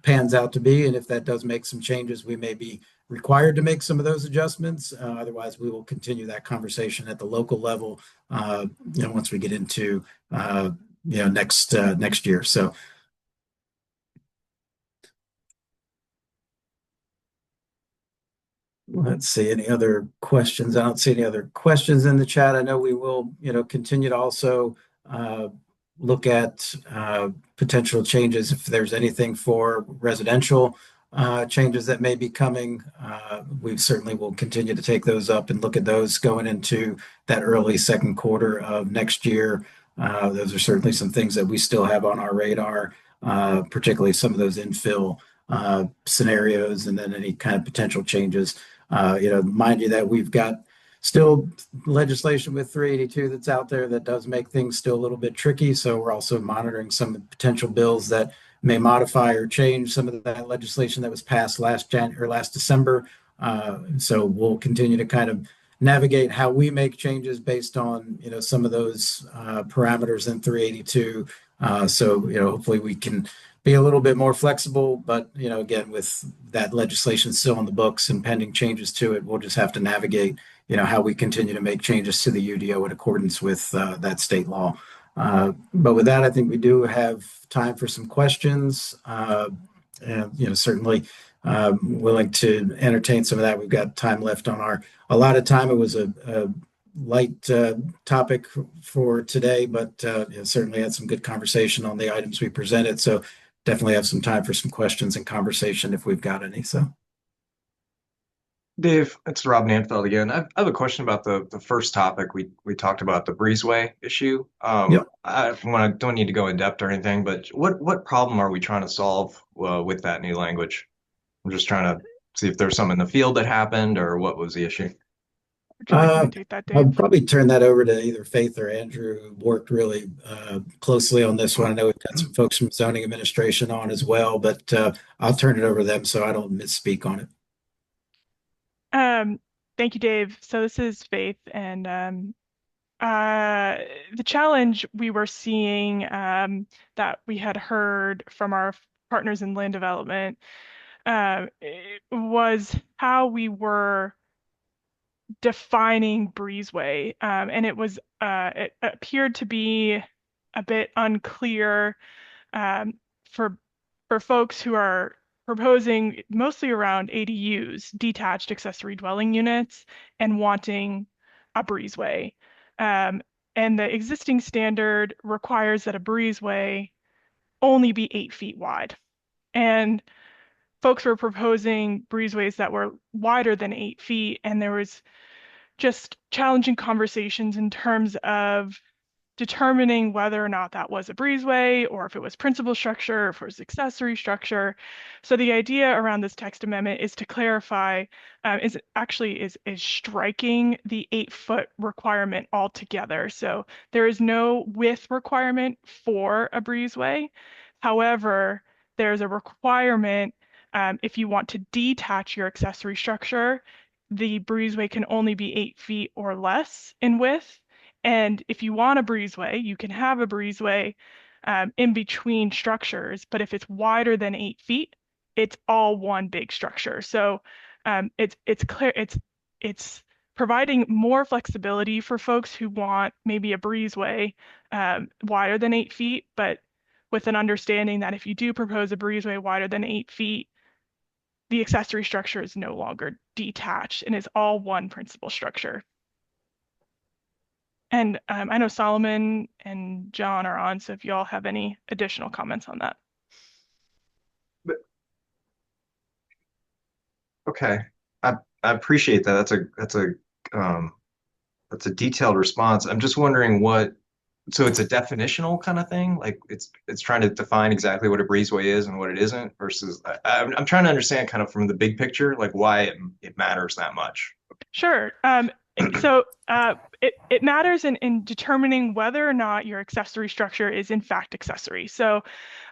pans out to be, and if that does make some changes, we may be required to make some of those adjustments. Otherwise, we will continue that conversation at the local level. Once we get into next year. So. Let's see, any other questions? I don't see any other questions in the chat. I know we will, continue to also look at potential changes if there's anything for residential changes that may be coming. We certainly will continue to take those up and look at those going into that early second quarter of next year. Those are certainly some things that we still have on our radar, particularly some of those infill scenarios, and then any kind of potential changes. Mind you that we've got still legislation with 382 that's out there that does make things still a little bit tricky. So we're also monitoring some potential bills that may modify or change some of that legislation that was passed last December. So we'll continue to kind of navigate how we make changes based on some of those parameters in 382. So hopefully we can be a little bit more flexible, but again, with that legislation still in the books and pending changes to it, we'll just have to navigate how we continue to make changes to the UDO in accordance with that state law. But with that, I think we do have time for some questions. And certainly willing to entertain some of that. We've got time left on our allotted time. It was a light topic for today, but certainly had some good conversation on the items we presented. So definitely have some time for some questions and conversation if we've got any. So. Dave, it's Rob Nanfeld again. I have a question about the first topic we talked about, the breezeway issue. Yep. Don't need to go in depth or anything, but what problem are we trying to solve with that new language? I'm just trying to see if there's something in the field that happened or what was the issue. Would you like me to take that, Dave? I'll probably turn that over to either Faith or Andrew, who worked really closely on this one. I know we've got some folks from zoning administration on as well, but I'll turn it over to them so I don't misspeak on it. Thank you, Dave. So this is Faith, and the challenge we were seeing that we had heard from our partners in land development was how we were defining breezeway, and it appeared to be a bit unclear for folks who are proposing mostly around ADUs, detached accessory dwelling units, and wanting a breezeway. And the existing standard requires that a breezeway only be 8 feet wide. And folks were proposing breezeways that were wider than 8 feet, and there was just challenging conversations in terms of determining whether or not that was a breezeway or if it was principal structure, or if it was accessory structure. So the idea around this text amendment is to clarify, is striking the 8-foot requirement altogether. So there is no width requirement for a breezeway. However, there's a requirement if you want to detach your accessory structure, the breezeway can only be 8 feet or less in width. And if you want a breezeway, you can have a breezeway in between structures. But if it's wider than 8 feet, it's all one big structure. So it's clear it's providing more flexibility for folks who want maybe a breezeway wider than 8 feet, but with an understanding that if you do propose a breezeway wider than 8 feet, the accessory structure is no longer detached and is all one principal structure. And I know Solomon and John are on, so if you all have any additional comments on that. Okay, I appreciate that. That's a detailed response. I'm just wondering so it's a definitional kind of thing, like it's trying to define exactly what a breezeway is and what it isn't, versus I'm trying to understand kind of from the big picture, like why it matters that much. Sure. So it matters in determining whether or not your accessory structure is in fact accessory. So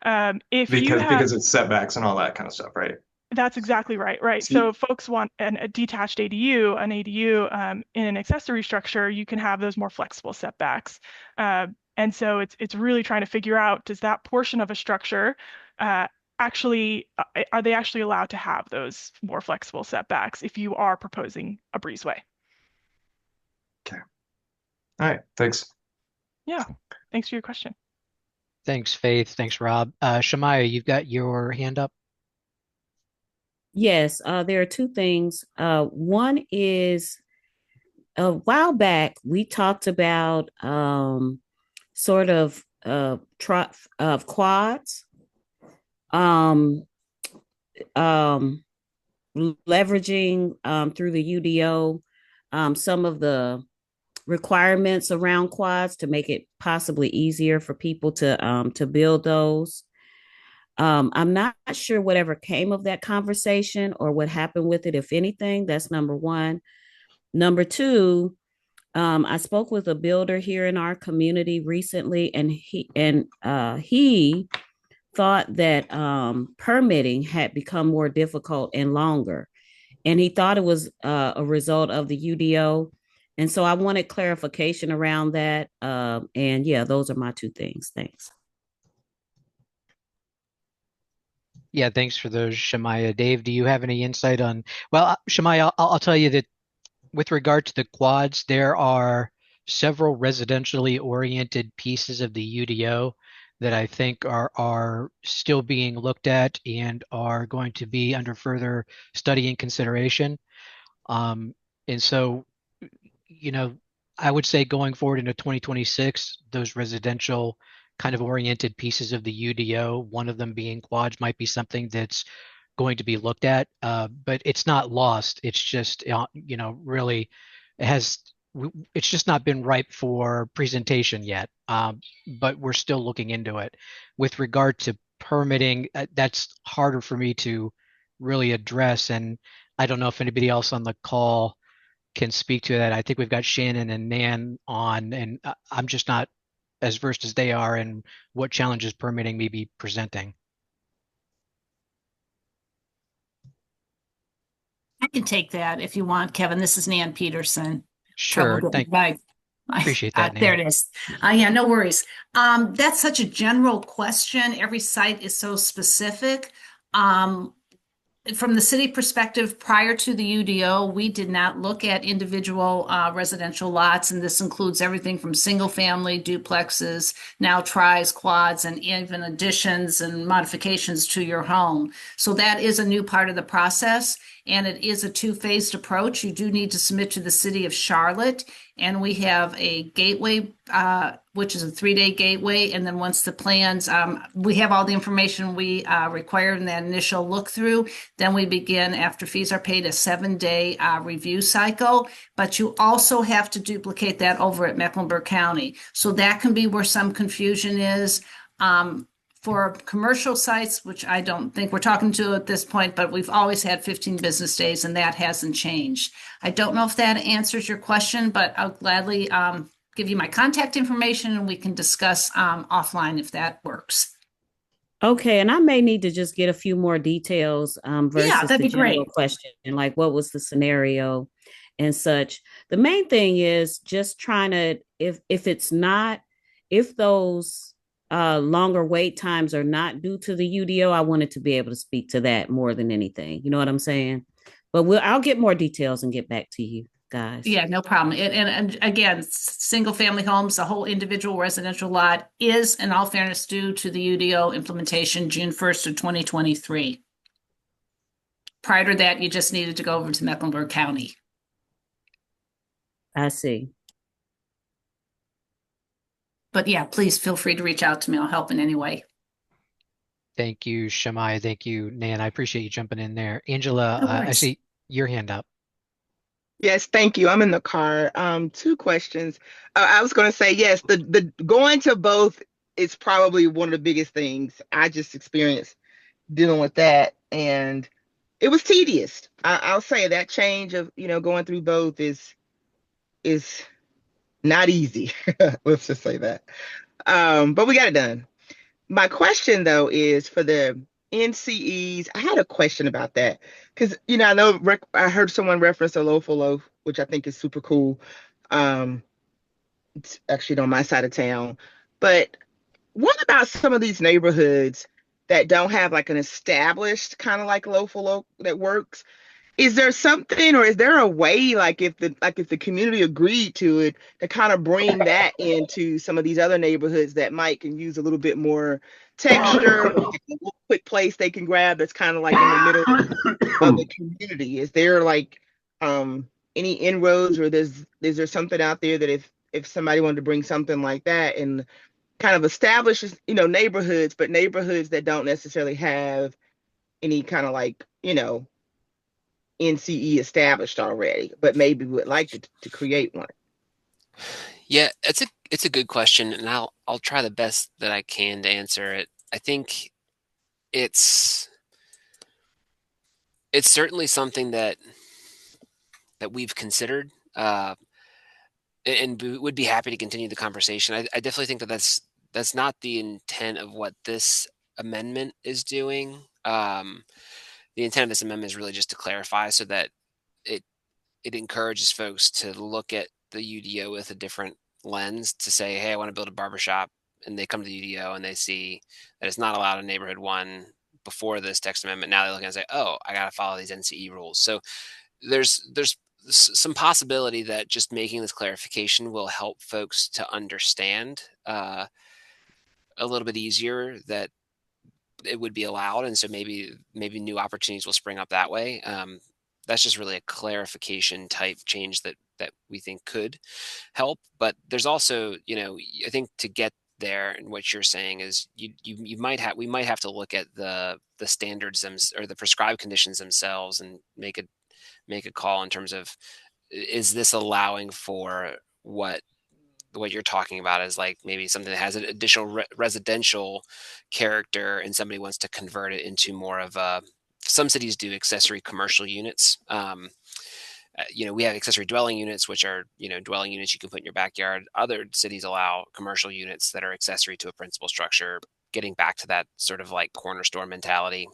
because it's setbacks and all that kind of stuff, right? That's exactly right. Right. So if folks want a detached ADU, in an accessory structure, you can have those more flexible setbacks. And so it's really trying to figure out, does that portion of a structure are they actually allowed to have those more flexible setbacks if you are proposing a breezeway? Okay. All right. Thanks. Yeah. Thanks for your question. Thanks, Faith. Thanks, Rob. Shamaya, you've got your hand up. Yes, there are two things. One is a while back we talked about sort of quads, leveraging through the UDO some of the requirements around quads to make it possibly easier for people to build those. I'm not sure whatever came of that conversation or what happened with it, if anything. That's number one. Number two, I spoke with a builder here in our community recently, and he thought that permitting had become more difficult and longer. And he thought it was a result of the UDO. And so I wanted clarification around that. And yeah, those are my two things. Thanks. Yeah, thanks for those, Shamaya. Dave, do you have any insight on? Well, Shamaya, I'll tell you that with regard to the quads, there are several residentially oriented pieces of the UDO that I think are still being looked at and are going to be under further study and consideration. And so, you know, I would say going forward into 2026, those residential kind of oriented pieces of the UDO, one of them being quads, might be something that's going to be looked at, but it's not lost. It's just, really it has, it's just not been ripe for presentation yet, but we're still looking into it. With regard to permitting, that's harder for me to really address, and I don't know if anybody else on the call can speak to that. I think we've got Shannon and Nan on, and I'm just not as versed as they are in what challenges permitting may be presenting. I can take that if you want, Kevin. This is Nan Peterson. Sure. Appreciate that, Nan. There it is. Yeah, no worries. That's such a general question. Every site is so specific. From the city perspective, prior to the UDO, we did not look at individual residential lots, and this includes everything from single family, duplexes, now tris, quads, and even additions and modifications to your home. So that is a new part of the process, and it is a two-phased approach. You do need to submit to the city of Charlotte, and we have a gateway, which is a 3-day gateway. And then once the plans, we have all the information we require in that initial look through, then we begin, after fees are paid, a 7-day review cycle. But you also have to duplicate that over at Mecklenburg County. So that can be where some confusion is. For commercial sites, which I don't think we're talking to at this point, but we've always had 15 business days and that hasn't changed. I don't know if that answers your question, but I'll gladly give you my contact information and we can discuss offline if that works. Okay, and I may need to just get a few more details versus Yeah, that'd the be general great. question, like what was the scenario and such. The main thing is just trying to, if those longer wait times are not due to the UDO, I wanted to be able to speak to that more than anything. You know what I'm saying? But I'll get more details and get back to you guys. Yeah, no problem. And again, single family homes, the whole individual residential lot is, in all fairness, due to the UDO implementation June 1st of 2023. Prior to that, you just needed to go over to Mecklenburg County. I see. But yeah, please feel free to reach out to me. I'll help in any way. Thank you, Shamaya. Thank you, Nan. I appreciate you jumping in there. Angela, I see your hand up. Yes, thank you. I'm in the car. Two questions. I was going to say, yes, the going to both is probably one of the biggest things. I just experienced dealing with that, and it was tedious. I'll say that change of going through both is not easy. Let's just say that. But we got it done. My question though is for the NCEs. I had a question about that because I know I heard someone reference a loaf of loaf, which I think is super cool. It's actually on my side of town. But what about some of these neighborhoods that don't have like an established kind of like loaf of loaf that works? Is there something, or is there a way, like if the community agreed to it, to kind of bring that into some of these other neighborhoods that can use a little bit more texture, like a little quick place they can grab that's kind of like in the middle of the community? Is there like any inroads, or is there something out there that if somebody wanted to bring something like that and kind of establishes neighborhoods, but neighborhoods that don't necessarily have any kind of like NCE established already, but maybe would like to create one? Yeah, it's a good question, and I'll try the best that I can to answer it. I think it's certainly something that we've considered, and would be happy to continue the conversation. I definitely think that that's not the intent of what this amendment is doing. The intent of this amendment is really just to clarify so that it it encourages folks to look at the UDO with a different lens to say, hey, I want to build a barbershop. And they come to the UDO and they see that it's not allowed in neighborhood one before this text amendment. Now they look and say, oh, I got to follow these NCE rules. So there's some possibility that just making this clarification will help folks to understand a little bit easier that it would be allowed, and so maybe new opportunities will spring up that way. That's just really a clarification type change that we think could help. But there's also, I think to get there, and what you're saying is we might have to look at the standards or the prescribed conditions themselves and make a call in terms of, is this allowing for what you're talking about is like maybe something that has an additional residential character and somebody wants to convert it into more of some cities do accessory commercial units. We have accessory dwelling units, which are, dwelling units you can put in your backyard. Other cities allow commercial units that are accessory to a principal structure, getting back to that sort of like corner store mentality.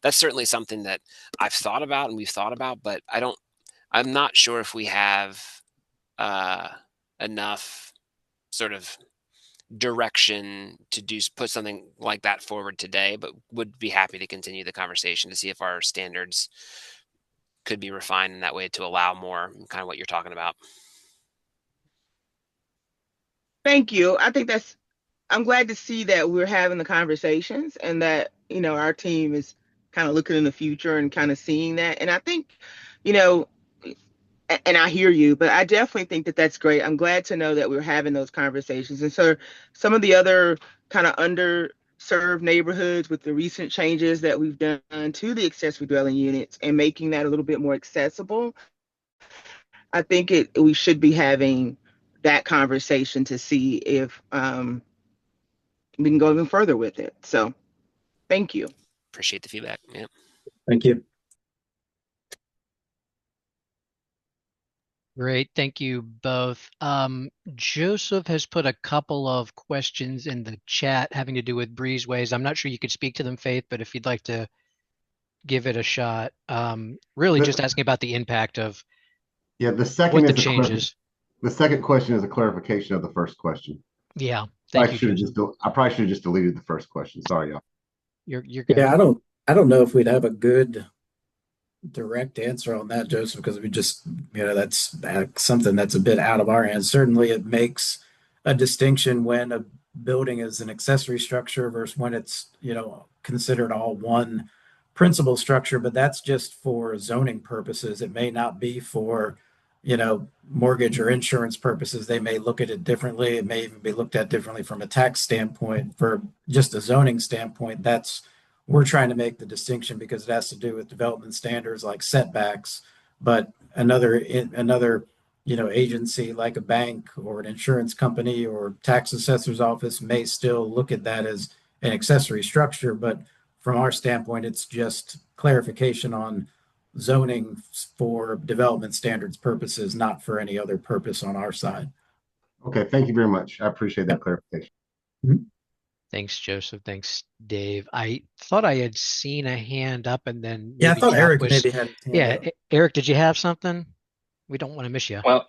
That's certainly something that I've thought about and we've thought about, but I'm not sure if we have enough sort of direction to put something like that forward today, but would be happy to continue the conversation to see if our standards could be refined in that way to allow more, kind of what you're talking about. Thank you. I'm glad to see that we're having the conversations and that, our team is kind of looking in the future and kind of seeing that. And I think, and I hear you, but I definitely think that that's great. I'm glad to know that we're having those conversations. And so some of the other kind of underserved neighborhoods with the recent changes that we've done to the accessory dwelling units and making that a little bit more accessible, I think we should be having that conversation to see if we can go even further with it. So thank you. Appreciate the feedback. Yeah. Thank you. Great. Thank you both. Joseph has put a couple of questions in the chat having to do with breezeways. I'm not sure you could speak to them, Faith, but if you'd like to give it a shot, really just asking about the impact of the second what the is changes. The second question is a clarification of the first question. Yeah. Thank you. I probably should have just deleted the first question. Sorry, y'all. You're good. Yeah, I don't know if we'd have a good direct answer on that, Joseph, because we just, that's something that's a bit out of our hands. Certainly it makes a distinction when a building is an accessory structure versus when it's, considered all one principal structure, but that's just for zoning purposes. It may not be for, mortgage or insurance purposes. They may look at it differently. It may even be looked at differently from a tax standpoint. For just a zoning standpoint, we're trying to make the distinction because it has to do with development standards like setbacks. But another agency like a bank or an insurance company or tax assessor's office may still look at that as an accessory structure. But from our standpoint, it's just clarification on zoning for development standards purposes, not for any other purpose on our side. Okay, thank you very much. I appreciate that clarification. Mm-hmm. Thanks, Joseph. Thanks, Dave. I thought I had seen a hand up and then I thought Eric maybe had his hand up. Eric, did you have something? We don't want to miss you. Well,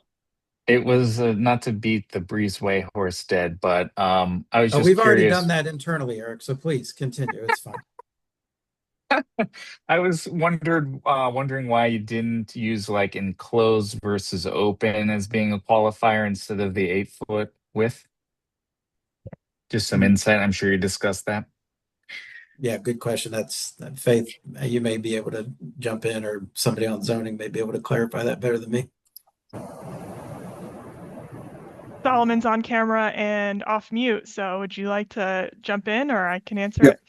it was not to beat the breezeway horse dead, but I was just we've curious. Already done that internally, Eric, so please continue. It's fine. I was wondering why you didn't use like enclosed versus open as being a qualifier instead of the 8-foot width. Just some insight. I'm sure you discussed that. Yeah, good question. That's Faith. You may be able to jump in, or somebody on zoning may be able to clarify that better than me. Solomon's on camera and off mute. So would you like to jump in, or I can answer it?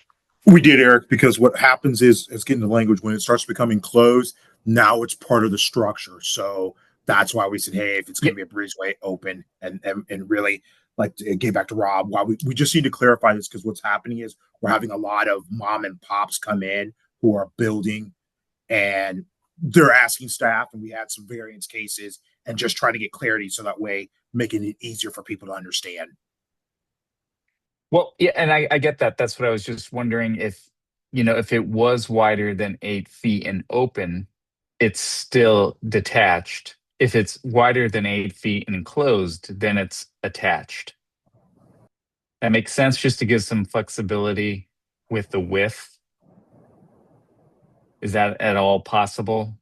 We did, Eric, because what happens is it's getting the language when it starts becoming closed. Now it's part of the structure. So that's why we said, hey, if it's going to be a breezeway, open, and really, like, get back to Rob, why we just need to clarify this, because what's happening is we're having a lot of mom and pops come in who are building, and they're asking staff, and we had some variance cases, and just trying to get clarity so that way making it easier for people to understand. Well, yeah, and I get that. That's what I was just wondering if, if it was wider than 8 feet and open, it's still detached. If it's wider than 8 feet and enclosed, then it's attached. That makes sense just to give some flexibility with the width. Is that at all possible?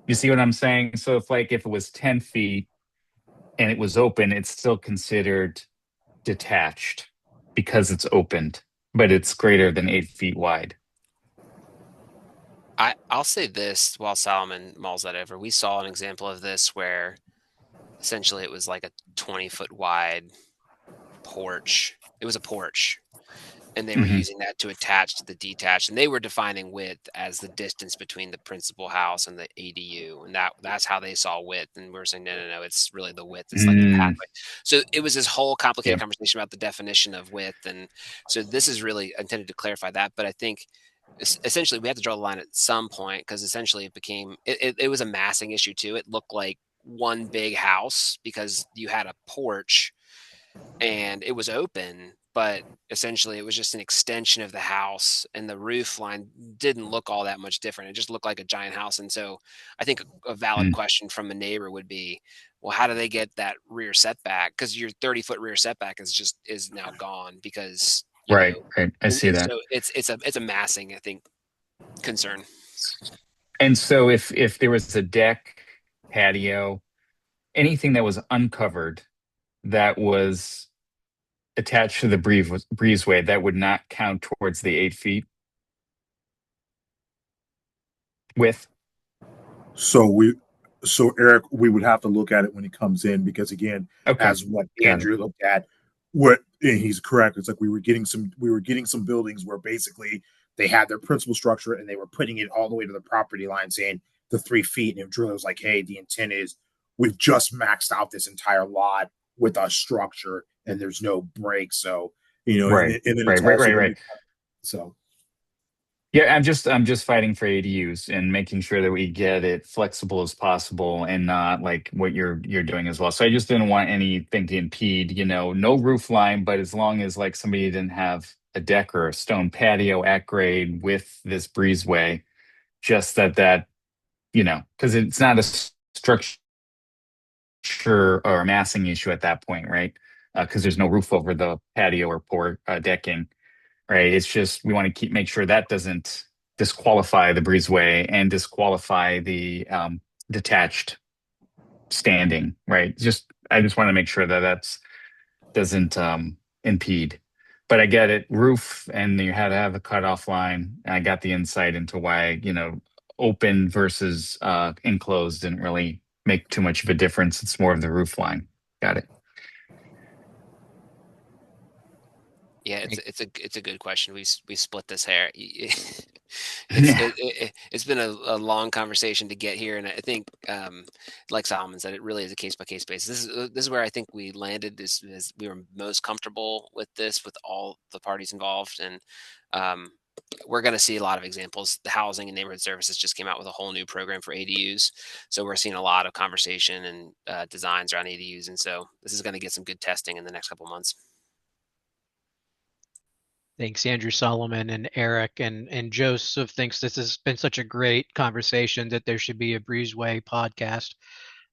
You see what I'm saying? So if it was 10 feet and it was open, it's still considered detached because it's opened, but it's greater than 8 feet wide. I'll say this while Solomon mulls that over. We saw an example of this where essentially it was like a 20-foot wide porch. It was a porch, and they were Hmm. using that to attach to the detached, and they were defining width as the distance between the principal house and the ADU, and that's how they saw width. And we were saying, no, no, no, it's really the width. It's like the Mm, pathway. So it was this whole complicated yeah. conversation about the definition of width, and so this is really intended to clarify that. But I think essentially we have to draw the line at some point because essentially it was a massing issue too. It looked like one big house because you had a porch and it was open, but essentially it was just an extension of the house and the roof line didn't look all that much different. It just looked like a giant house. And so I think a valid Mm, question from a neighbor would be, well, how do they get that rear setback? Because your 30-foot rear setback is now gone because, right, right. I see and that. so it's a massing, I think, concern. And so if there was a deck, patio, anything that was uncovered that was attached to the breezeway, that would not count towards the 8 feet width. So Eric, we would have to look at it when he comes in because again, Okay, as what got it. Andrew looked at, what and he's correct. It's like we were getting some buildings where basically they had their principal structure and they were putting it all the way to the property line, saying the 3 feet. And if Drew was like, hey, the intent is we've just maxed out this entire lot with our structure and there's no break. So and Right, then it's right, right, also right, going to right. be so. Yeah, I'm just fighting for ADUs and making sure that we get it flexible as possible and not like what you're doing as well. So I just didn't want anything to impede, no roof line, but as long as like somebody didn't have a deck or a stone patio at grade with this breezeway, just because it's not a structure or a massing issue at that point, right? Because there's no roof over the patio or port decking, right? It's just we want to make sure that doesn't disqualify the breezeway and disqualify the detached standing, right? I just want to make sure that that's doesn't impede. But I get it, roof, and you had to have a cutoff line. And I got the insight into why, open versus enclosed didn't really make too much of a difference. It's more of the roof line. Got it. Yeah, Great. it's a good question. We split this hair. Yeah. It's been a long conversation to get here, and I think, like Solomon said, it really is a case by case basis. This is where I think we landed. This is we were most comfortable with this with all the parties involved, and um, we're going to see a lot of examples. The Housing and Neighborhood Services just came out with a whole new program for ADUs, so we're seeing a lot of conversation and designs around ADUs, and so this is going to get some good testing in the next couple months. Thanks, Andrew, Solomon, and Eric. And Joseph thinks this has been such a great conversation that there should be a Breezeway podcast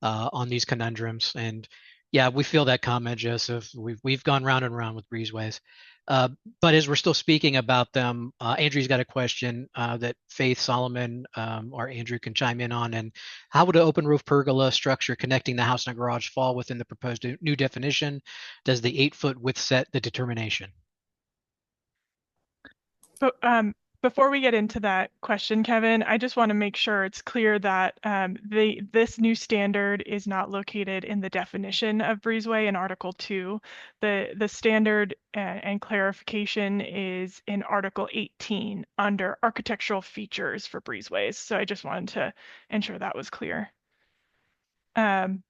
on these conundrums. And yeah, we feel that comment, Joseph. We've gone round and round with breezeways. But as we're still speaking about them, Andrew's got a question that Faith, Solomon, or Andrew can chime in on. And how would an open roof pergola structure connecting the house and garage fall within the proposed new definition? Does the 8 foot width set the determination? But before we get into that question, Kevin, I just want to make sure it's clear that this new standard is not located in the definition of breezeway in Article 2. The standard and clarification is in Article 18 under architectural features for breezeways. So I just wanted to ensure that was clear. And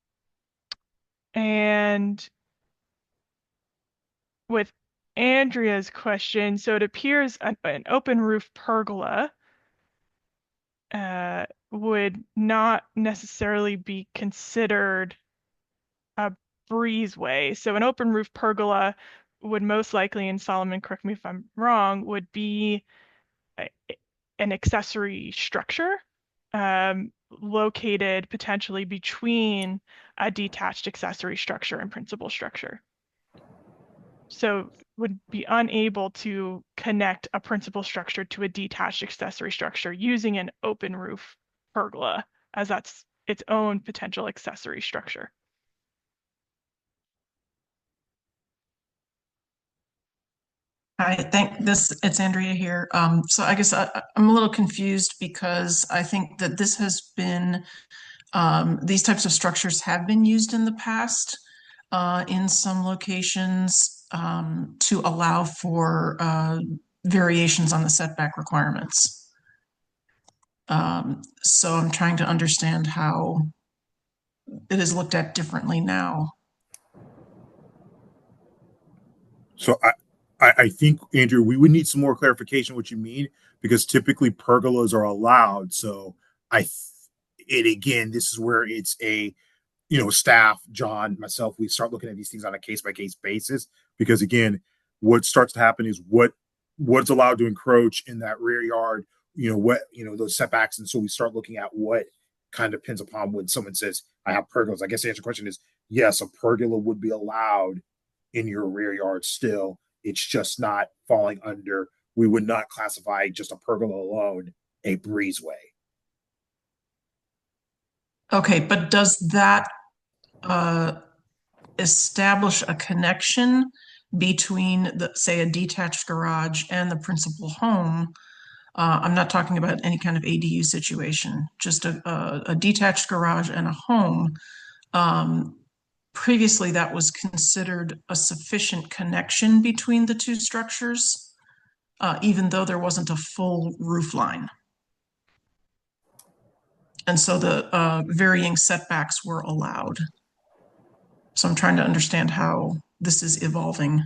with Andrea's question, so it appears an open roof pergola would not necessarily be considered a breezeway. So an open roof pergola would most likely, and Solomon, correct me if I'm wrong, would be an accessory structure located potentially between a detached accessory structure and principal structure. So would be unable to connect a principal structure to a detached accessory structure using an open roof pergola, as that's its own potential accessory structure. I think it's Andrea here. So I guess I'm a little confused because I think that this has been, these types of structures have been used in the past in some locations to allow for variations on the setback requirements. So I'm trying to understand how it is looked at differently now. So I think, Andrew, we would need some more clarification what you mean, because typically pergolas are allowed. So it again, this is where it's a, staff, John, myself, we start looking at these things on a case by case basis, because again, what starts to happen is what's allowed to encroach in that rear yard, those setbacks. And so we start looking at what kind of depends upon when someone says, I have pergolas. I guess the answer to the question is yes, a pergola would be allowed in your rear yard still. It's just not falling under, we would not classify just a pergola alone a breezeway. Okay, but does that establish a connection between, say, a detached garage and the principal home? I'm not talking about any kind of ADU situation, just a detached garage and a home. Previously, that was considered a sufficient connection between the two structures, even though there wasn't a full roof line. And so the varying setbacks were allowed. So I'm trying to understand how this is evolving.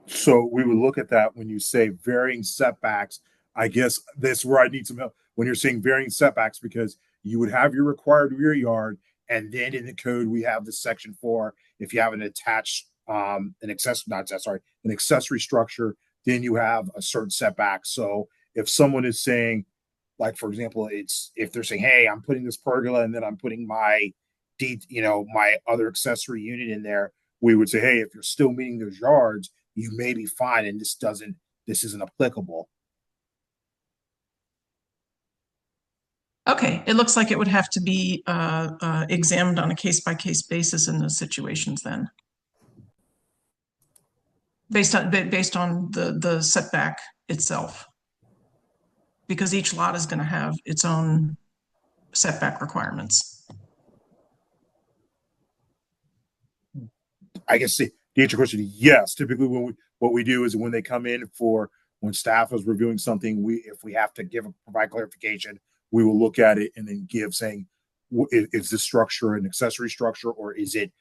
So we would look at that when you say varying setbacks. I guess that's where I need some help when you're saying varying setbacks, because you would have your required rear yard, and then in the code we have the section for if you have an attached an accessory structure, then you have a certain setback. So if someone is saying, like for example, it's if they're saying, hey, I'm putting this pergola and then I'm putting my my other accessory unit in there, we would say, hey, if you're still meeting those yards, you may be fine, and this isn't applicable. Okay, it looks like it would have to be examined on a case-by-case basis in those situations then. Based on the setback itself. Because each lot is going to have its own setback requirements. I guess the answer question is yes. Typically, what we do is when they come in when staff is reviewing something, if we have to provide clarification, we will look at it and then saying, is this structure an accessory structure, or is it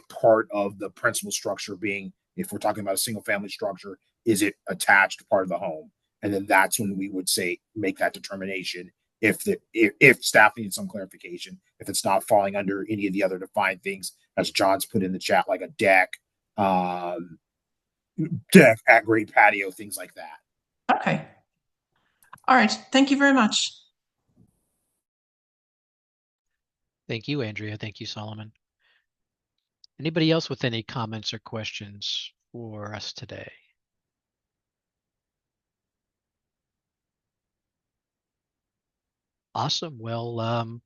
part of the principal structure? Being, if we're talking about a single family structure, is it attached part of the home? And then that's when we would say make that determination if staff needs some clarification, if it's not falling under any of the other defined things, as John's put in the chat, like a deck at grade patio, things like that. Okay. All right. Thank you very much. Thank you, Andrea. Thank you, Solomon. Anybody else with any comments or questions for us today? Awesome. Well,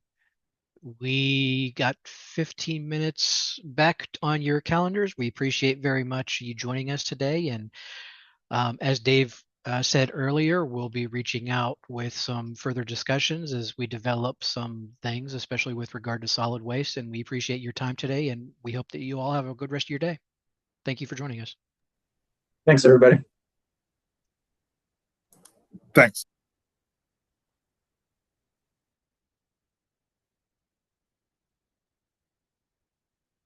we got 15 minutes back on your calendars. We appreciate very much you joining us today. And as Dave said earlier, we'll be reaching out with some further discussions as we develop some things, especially with regard to solid waste. And we appreciate your time today, and we hope that you all have a good rest of your day. Thank you for joining us. Thanks, everybody. Thanks.